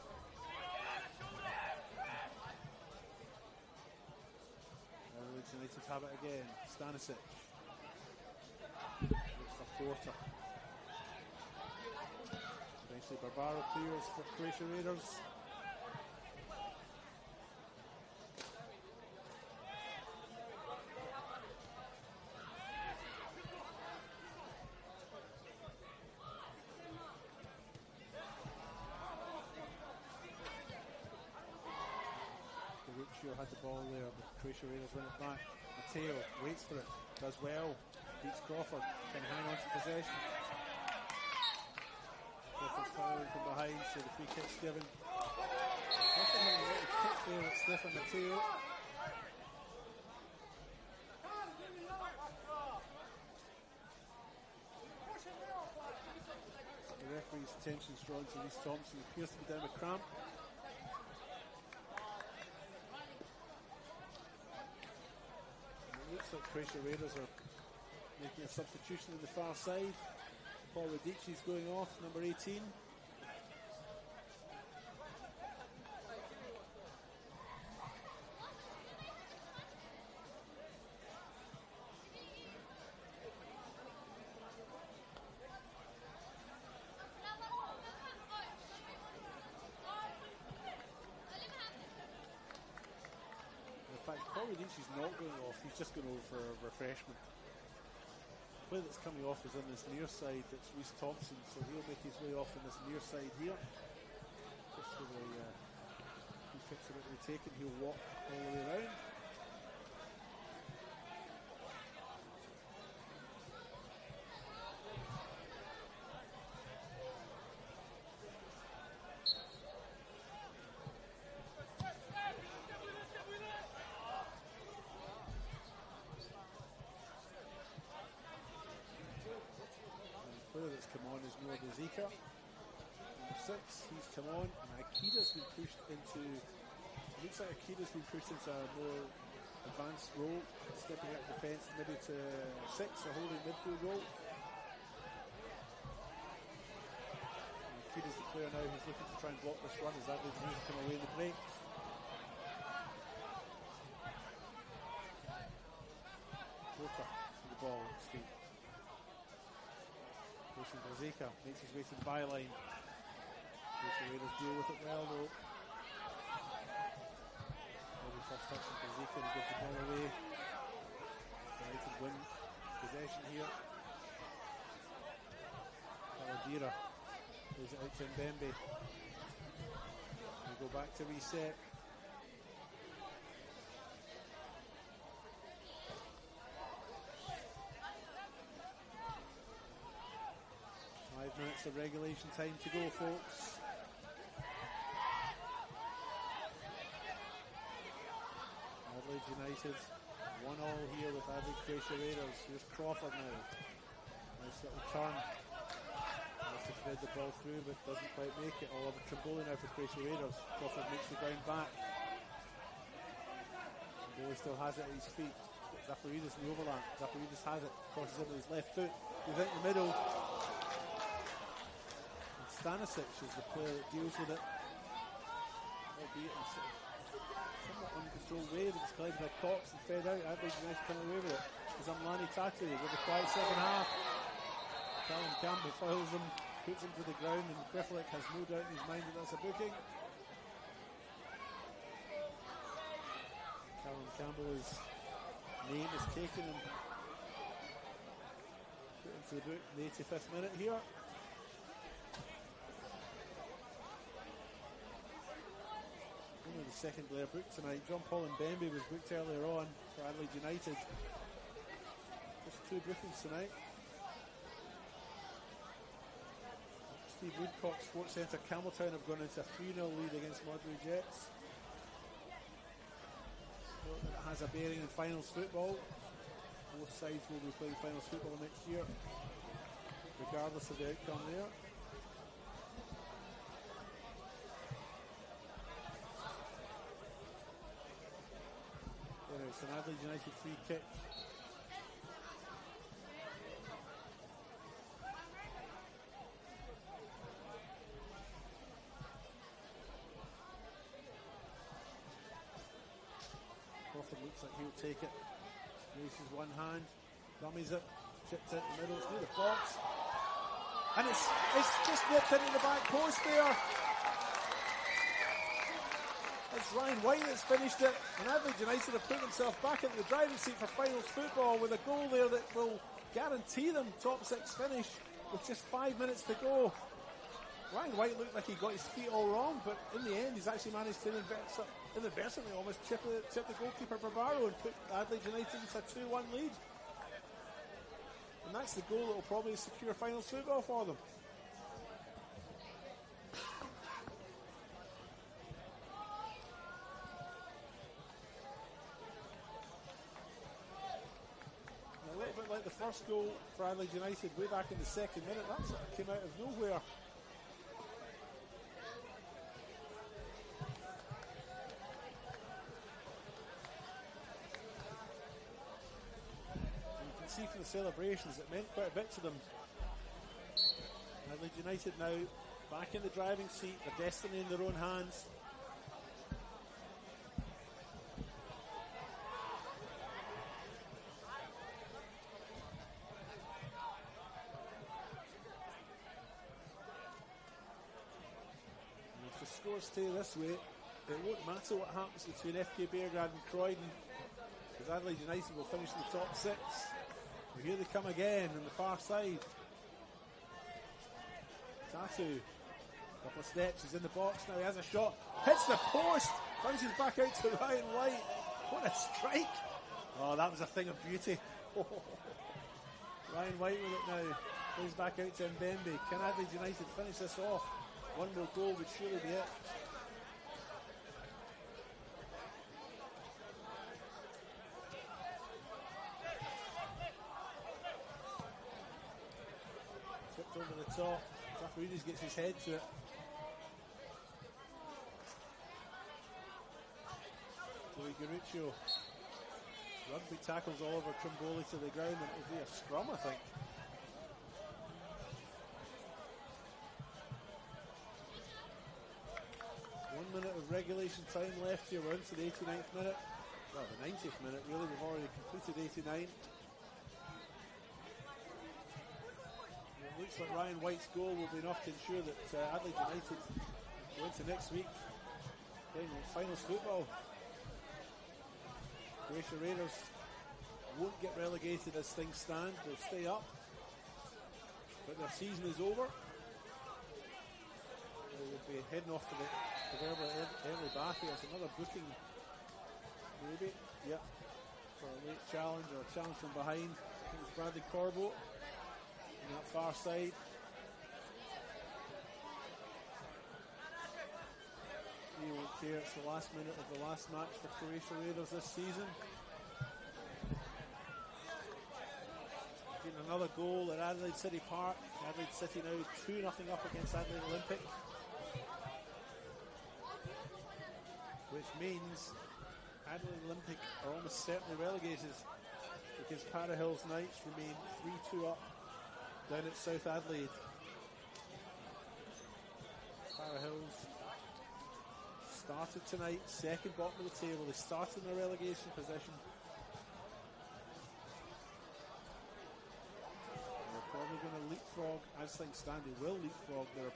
Adelaide United have it again. Stanisic. Looks for Porter. Eventually Barbaro clears for Croatia Raiders. Garuccio had the ball there, but Croatia Raiders win it back. Matteo waits for it, does well, beats Crawford, can hang on to possession. Crawford's following from behind, so the free kick's given. Crawford had a little kick there at Stefan Matteo. The referee's attention's drawn to Reece Thompson. He appears to be down with cramp. And it looks like Croatia Raiders are making a substitution on the far side. Paul Radici's going off, number 18. In fact, Paul Radici's not going off, he's just going over for a refreshment. The player that's coming off is on this near side, that's Reece Thompson, so he'll make his way off on this near side here. Just with the few kicks about to be taken, he'll walk all the way around. That's come on is Noah Bozika. Number 6, he's come on, and Akida's been pushed into, it looks like Akida's been pushed into a more advanced role, stepping out of defence maybe to 6, a holding midfield role. And Akida's the player now who's looking to try and block this run as Adelaide United come away in the break. Porter with the ball at his feet. Bozika makes his way to the byline. Croatia Raiders deal with it well though. Maybe first touch from Bozika to give the ball away. United win possession here. Taladira plays it out to Mbembe. They go back to reset. Minutes of regulation time to go, folks. Adelaide United 1-1 here with Adelaide Croatia Raiders. Here's Crawford now. Nice little turn. Has to thread the ball through but doesn't quite make it. Oliver Trimboli now for Croatia Raiders. Crawford makes the ground back. Trimboli still has it at his feet. Zafaridis in the overlap. Zafaridis has it. Crosses it with his left foot. He's out in the middle. Stanisic is the player that deals with it. albeit in sort of somewhat uncontrolled way, but it's collected by Cox and fed out. Adelaide United coming away with it. As Amlani Tatu with a quiet second half. Callum Campbell fouls him, puts him to the ground, and Griffithlick has no doubt in his mind that that's a booking. Callum Campbell's name is taken and put into the book in the 85th minute here. Only the second player booked tonight. John Paul Mbembe was booked earlier on for Adelaide United. Just 2 bookings tonight. Steve Woodcock Sports Centre Campbelltown have gone into a 3-0 lead against Mudbury Jets. That has a bearing in finals football. Both sides will be playing finals football next year, regardless of the outcome there. It's an Adelaide United free kick. Crawford looks like he'll take it. Raises one hand, dummies it, chips it in the middle, it's near the box. And it's just nipped into the back post there. It's Ryan White that's finished it, and Adelaide United have put themselves back into the driving seat for finals football with a goal there that will guarantee them top 6 finish with just 5 minutes to go. Ryan White looked like he got his feet all wrong, but in the end he's actually managed to inadvertently almost chip the goalkeeper Barbaro and put Adelaide United into a 2-1 lead. And that's the goal that will probably secure finals football for them. A little bit like the first goal for Adelaide United way back in the second minute, that sort of came out of nowhere. See from the celebrations, it meant quite a bit to them. Adelaide United now back in the driving seat, their destiny in their own hands. And if the scores stay this way, it won't matter what happens between FK Beargrad and Croydon, because Adelaide United will finish in the top 6. Here they come again on the far side. Tatu, couple of steps, he's in the box now, he has a shot, hits the post, punches back out to Ryan White. What a strike! Oh, that was a thing of beauty. Ryan White with it now, plays back out to Mbembe. Can Adelaide United finish this off? One more goal would surely be it. Over the top, Zafarides gets his head to it. Joey Garuccio. Rugby tackles Oliver Trimboli to the ground, and it'll be a scrum, I think. One minute of regulation time left here. We're into the 89th minute. Well, the 90th minute, really. We've already completed 89. It looks like Ryan White's goal will be enough to ensure that Adelaide United go into next week playing finals football. Croatia Raiders won't get relegated as things stand, they'll stay up, but their season is over. They will be heading off to the early bath here. It's another booking, maybe, yeah, for a late challenge or a challenge from behind. I think it's Bradley Corbo on that far side. You won't care, it's the last minute of the last match for Croatia Raiders this season. Getting another goal at Adelaide City Park. Adelaide City now 2-0 up against Adelaide Olympic, which means Adelaide Olympic are almost certainly relegated because Para Hills Knights remain 3-2 up down at South Adelaide. Para Hills started tonight, second bottom of the table. They started in a relegation position. They're probably going to leapfrog, as things stand, they will leapfrog their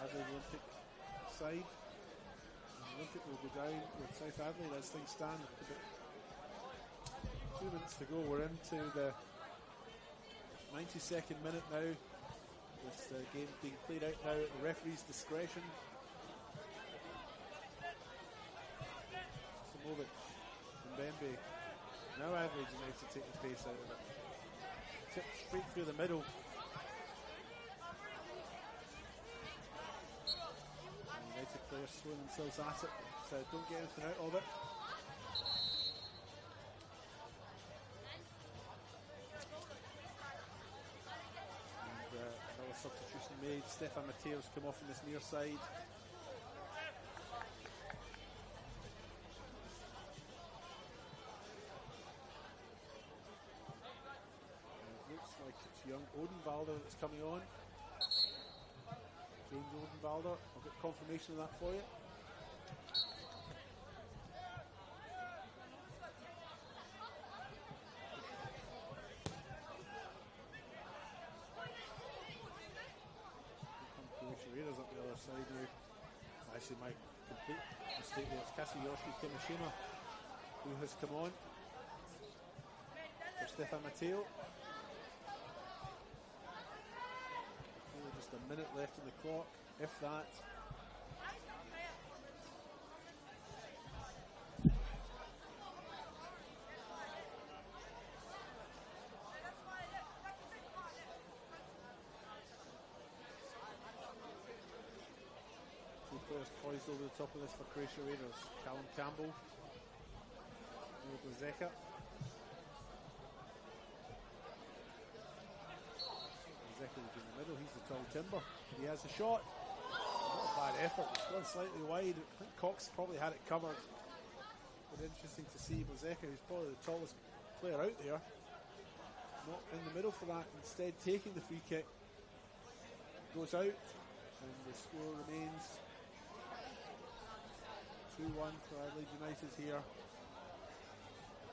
Adelaide Olympic side. Olympic will go down with South Adelaide as things stand. About 2 minutes to go. We're into the 92nd minute now. This game being played out now at the referee's discretion. Samovic, Mbembe. Now Adelaide United take the pace out of it. Tip straight through the middle. United players throwing themselves at it, so don't get anything out of it. And another substitution made. Stefan Mateo's come off on this near side. It looks like it's young Odenwalder that's coming on. James Odenwalder, I'll get confirmation of that for you. Croatia Raiders up the other side now. Actually, my complete mistake there. It's Kazuyoshi Kimishima who has come on for Stefan Mateo. Just a minute left in the clock, if that. Two players poised over the top of this for Croatia Raiders. Callum Campbell, Noah Blazeka. In the middle, he's the tall timber. He has a shot. Not a bad effort. It's gone slightly wide. I think Cox probably had it covered. But interesting to see Blazeka, who's probably the tallest player out there, not in the middle for that. Instead, taking the free kick, goes out, and the score remains 2-1 for Adelaide United here.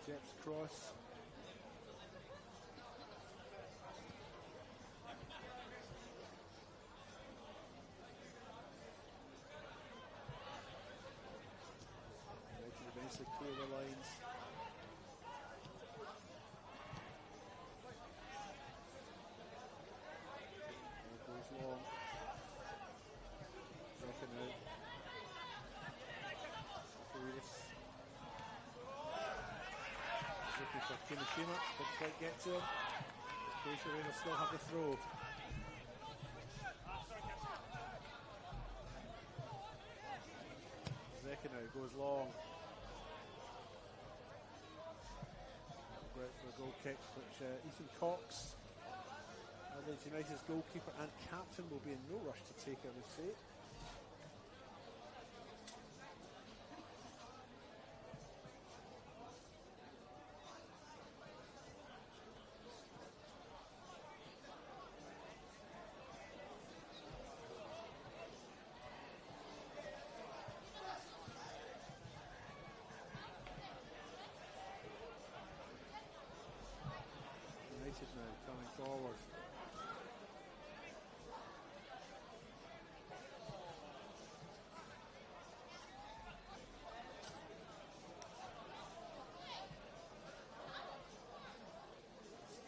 Jep's cross. Eventually clear the lines. It goes long. Second out. Furious. Looking for Kimishima. Didn't quite get to him. Croatia Raiders still have the throw. Zeka now goes long. Great for a goal kick, which Ethan Cox, Adelaide United's goalkeeper and captain, will be in no rush to take, I would say. Now coming forward.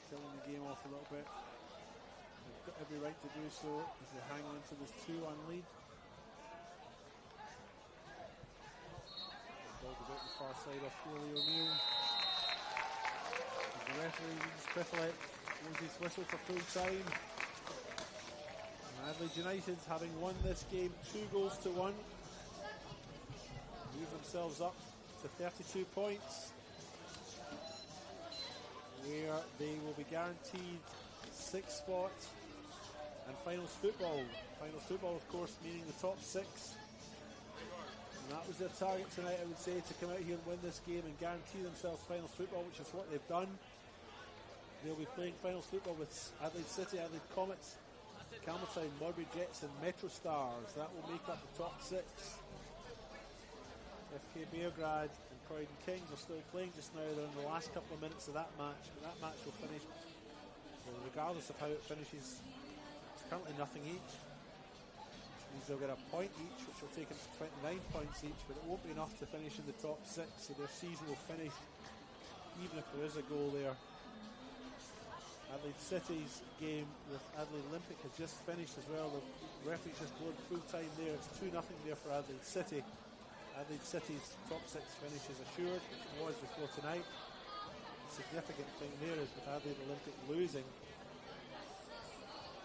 Killing the game off a little bit. They've got every right to do so as they hang on to this 2-1 lead. Balled a bit the far side off Willie O'Neill. The referee, Crifflet, blows his whistle for full time. And Adelaide United, having won this game 2-1, move themselves up to 32 points, where they will be guaranteed 6 spots and finals football. Finals football, of course, meaning the top 6. And that was their target tonight, I would say, to come out here and win this game and guarantee themselves finals football, which is what they've done. They'll be playing finals football with Adelaide City, Adelaide Comets, Campbelltown, Modbury Jets and Metro Stars. That will make up the top 6. FK Beograd and Croydon Kings are still playing just now. They're in the last couple of minutes of that match, but that match will finish, well, regardless of how it finishes, it's currently nothing each. Which means they'll get a point each, which will take them to 29 points each, but it won't be enough to finish in the top 6, so their season will finish even if there is a goal there. Adelaide City's game with Adelaide Olympic has just finished as well. The referee's just blown full time there. It's 2-0 there for Adelaide City. Adelaide City's top 6 finish is assured, which it was before tonight. The significant thing there is with Adelaide Olympic losing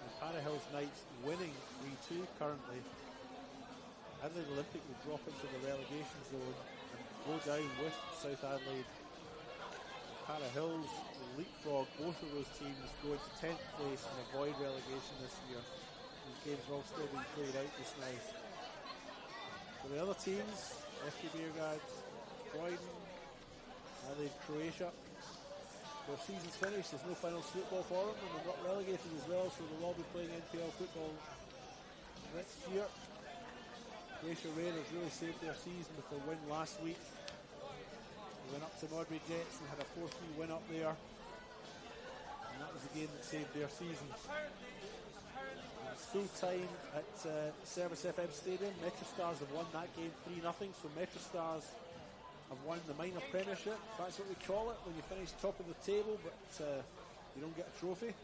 and Parahills Knights winning 3-2 currently, Adelaide Olympic will drop into the relegation zone and go down with South Adelaide. Parahills will leapfrog both of those teams, go into 10th place and avoid relegation this year. These games are all still being played out just now. For the other teams, FK Beograd, Croydon, Adelaide, Croatia, their season's finished. There's no finals football for them, and they're not relegated as well, so they'll all be playing NPL football next year. Croatia Raiders really saved their season with their win last week. They went up to Modbury Jets and had a 4-3 win up there, and that was the game that saved their season. It's full time at Service FM Stadium. Metro Stars have won that game 3-0, so Metro Stars have won the minor premiership. That's what we call it when you finish top of the table, but you don't get a trophy. You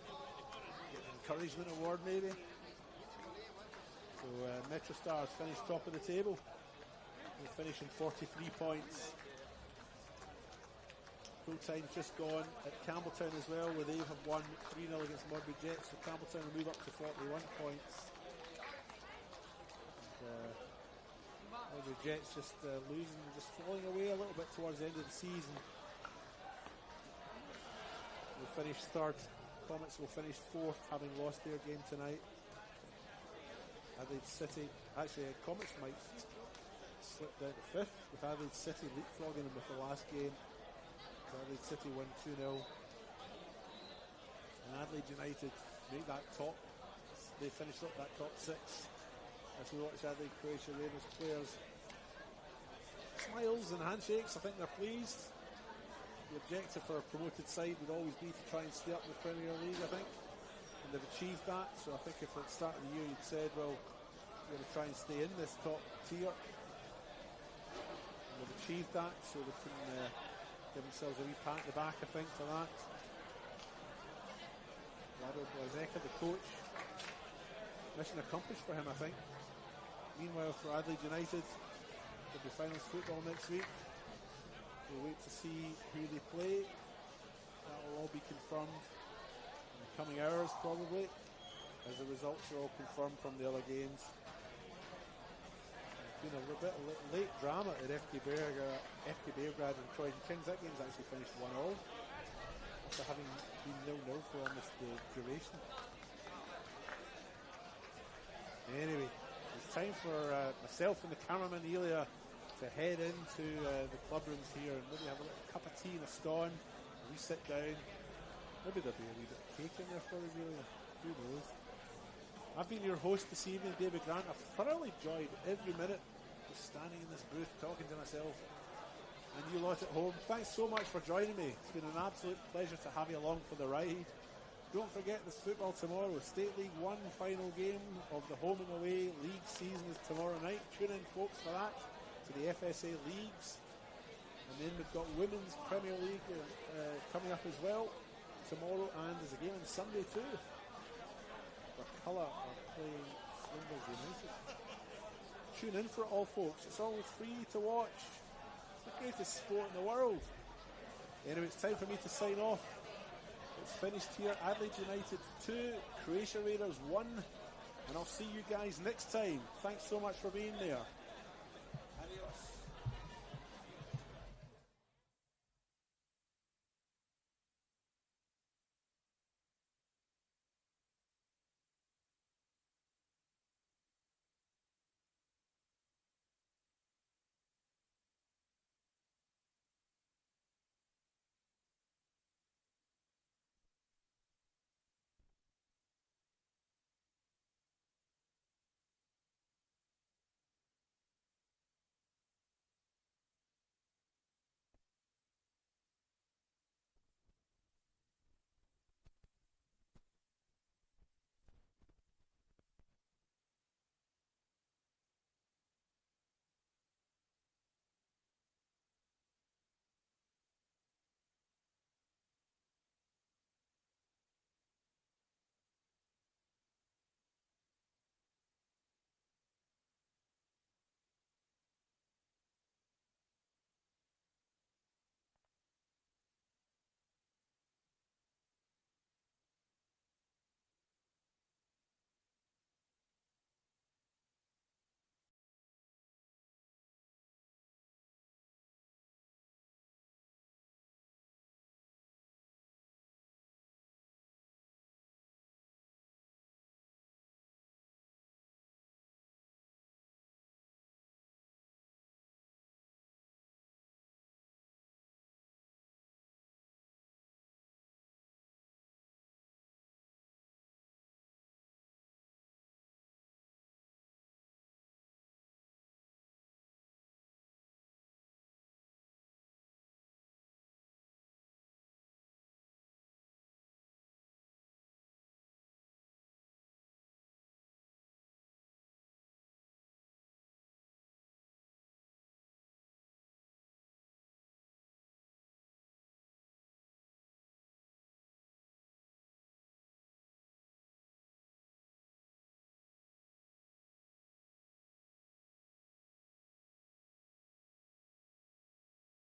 get an encouragement award maybe. So Metro Stars finished top of the table. They're finishing 43 points. Full time's just gone at Campbelltown as well, where they have won 3-0 against Modbury Jets, so Campbelltown will move up to 41 points. And, Modbury Jets just losing, just falling away a little bit towards the end of the season. They'll finish third. Comets will finish fourth, having lost their game tonight. Adelaide City, actually Comets might slip down to fifth, with Adelaide City leapfrogging them with the last game. Adelaide City win 2-0, and Adelaide United make that top. They finish up that top 6 as we watch Adelaide Croatia Raiders players. Smiles and handshakes. I think they're pleased. The objective for a promoted side would always be to try and stay up in the Premier League, I think, and they've achieved that. So I think if at the start of the year you'd said, well, we're going to try and stay in this top tier, and they've achieved that, so they can give themselves a wee pat in the back, I think, for that. Vlado Blazeka, the coach, mission accomplished for him, I think. Meanwhile, for Adelaide United, there'll be finals football next week. We'll wait to see who they play. That will all be confirmed in the coming hours, probably, as the results are all confirmed from the other games. Been a little bit of late drama at FK Beograd and Croydon Kings. That game's actually finished 1-1 after having been 0-0 for almost the duration. Anyway, it's time for myself and the cameraman Elia to head into the club rooms here and maybe have a little cup of tea and a scone, and we sit down. Maybe there'll be a wee bit of cake in there for us, Elia. Who knows? I've been your host this evening, David Grant. I've thoroughly enjoyed every minute just standing in this booth talking to myself and you lot at home. Thanks so much for joining me. It's been an absolute pleasure to have you along for the ride. Don't forget there's football tomorrow. State League 1 final game of the home and away league season is tomorrow night. Tune in, folks, for that, to the FSA leagues. And then we've got Women's Premier League coming up as well tomorrow, and there's a game on Sunday too. Colour are playing Flinders United. Tune in for it all, folks. It's all free to watch. It's the greatest sport in the world. Anyway, it's time for me to sign off. It's finished here. Adelaide United 2, Croatia Raiders 1, and I'll see you guys next time. Thanks so much for being there.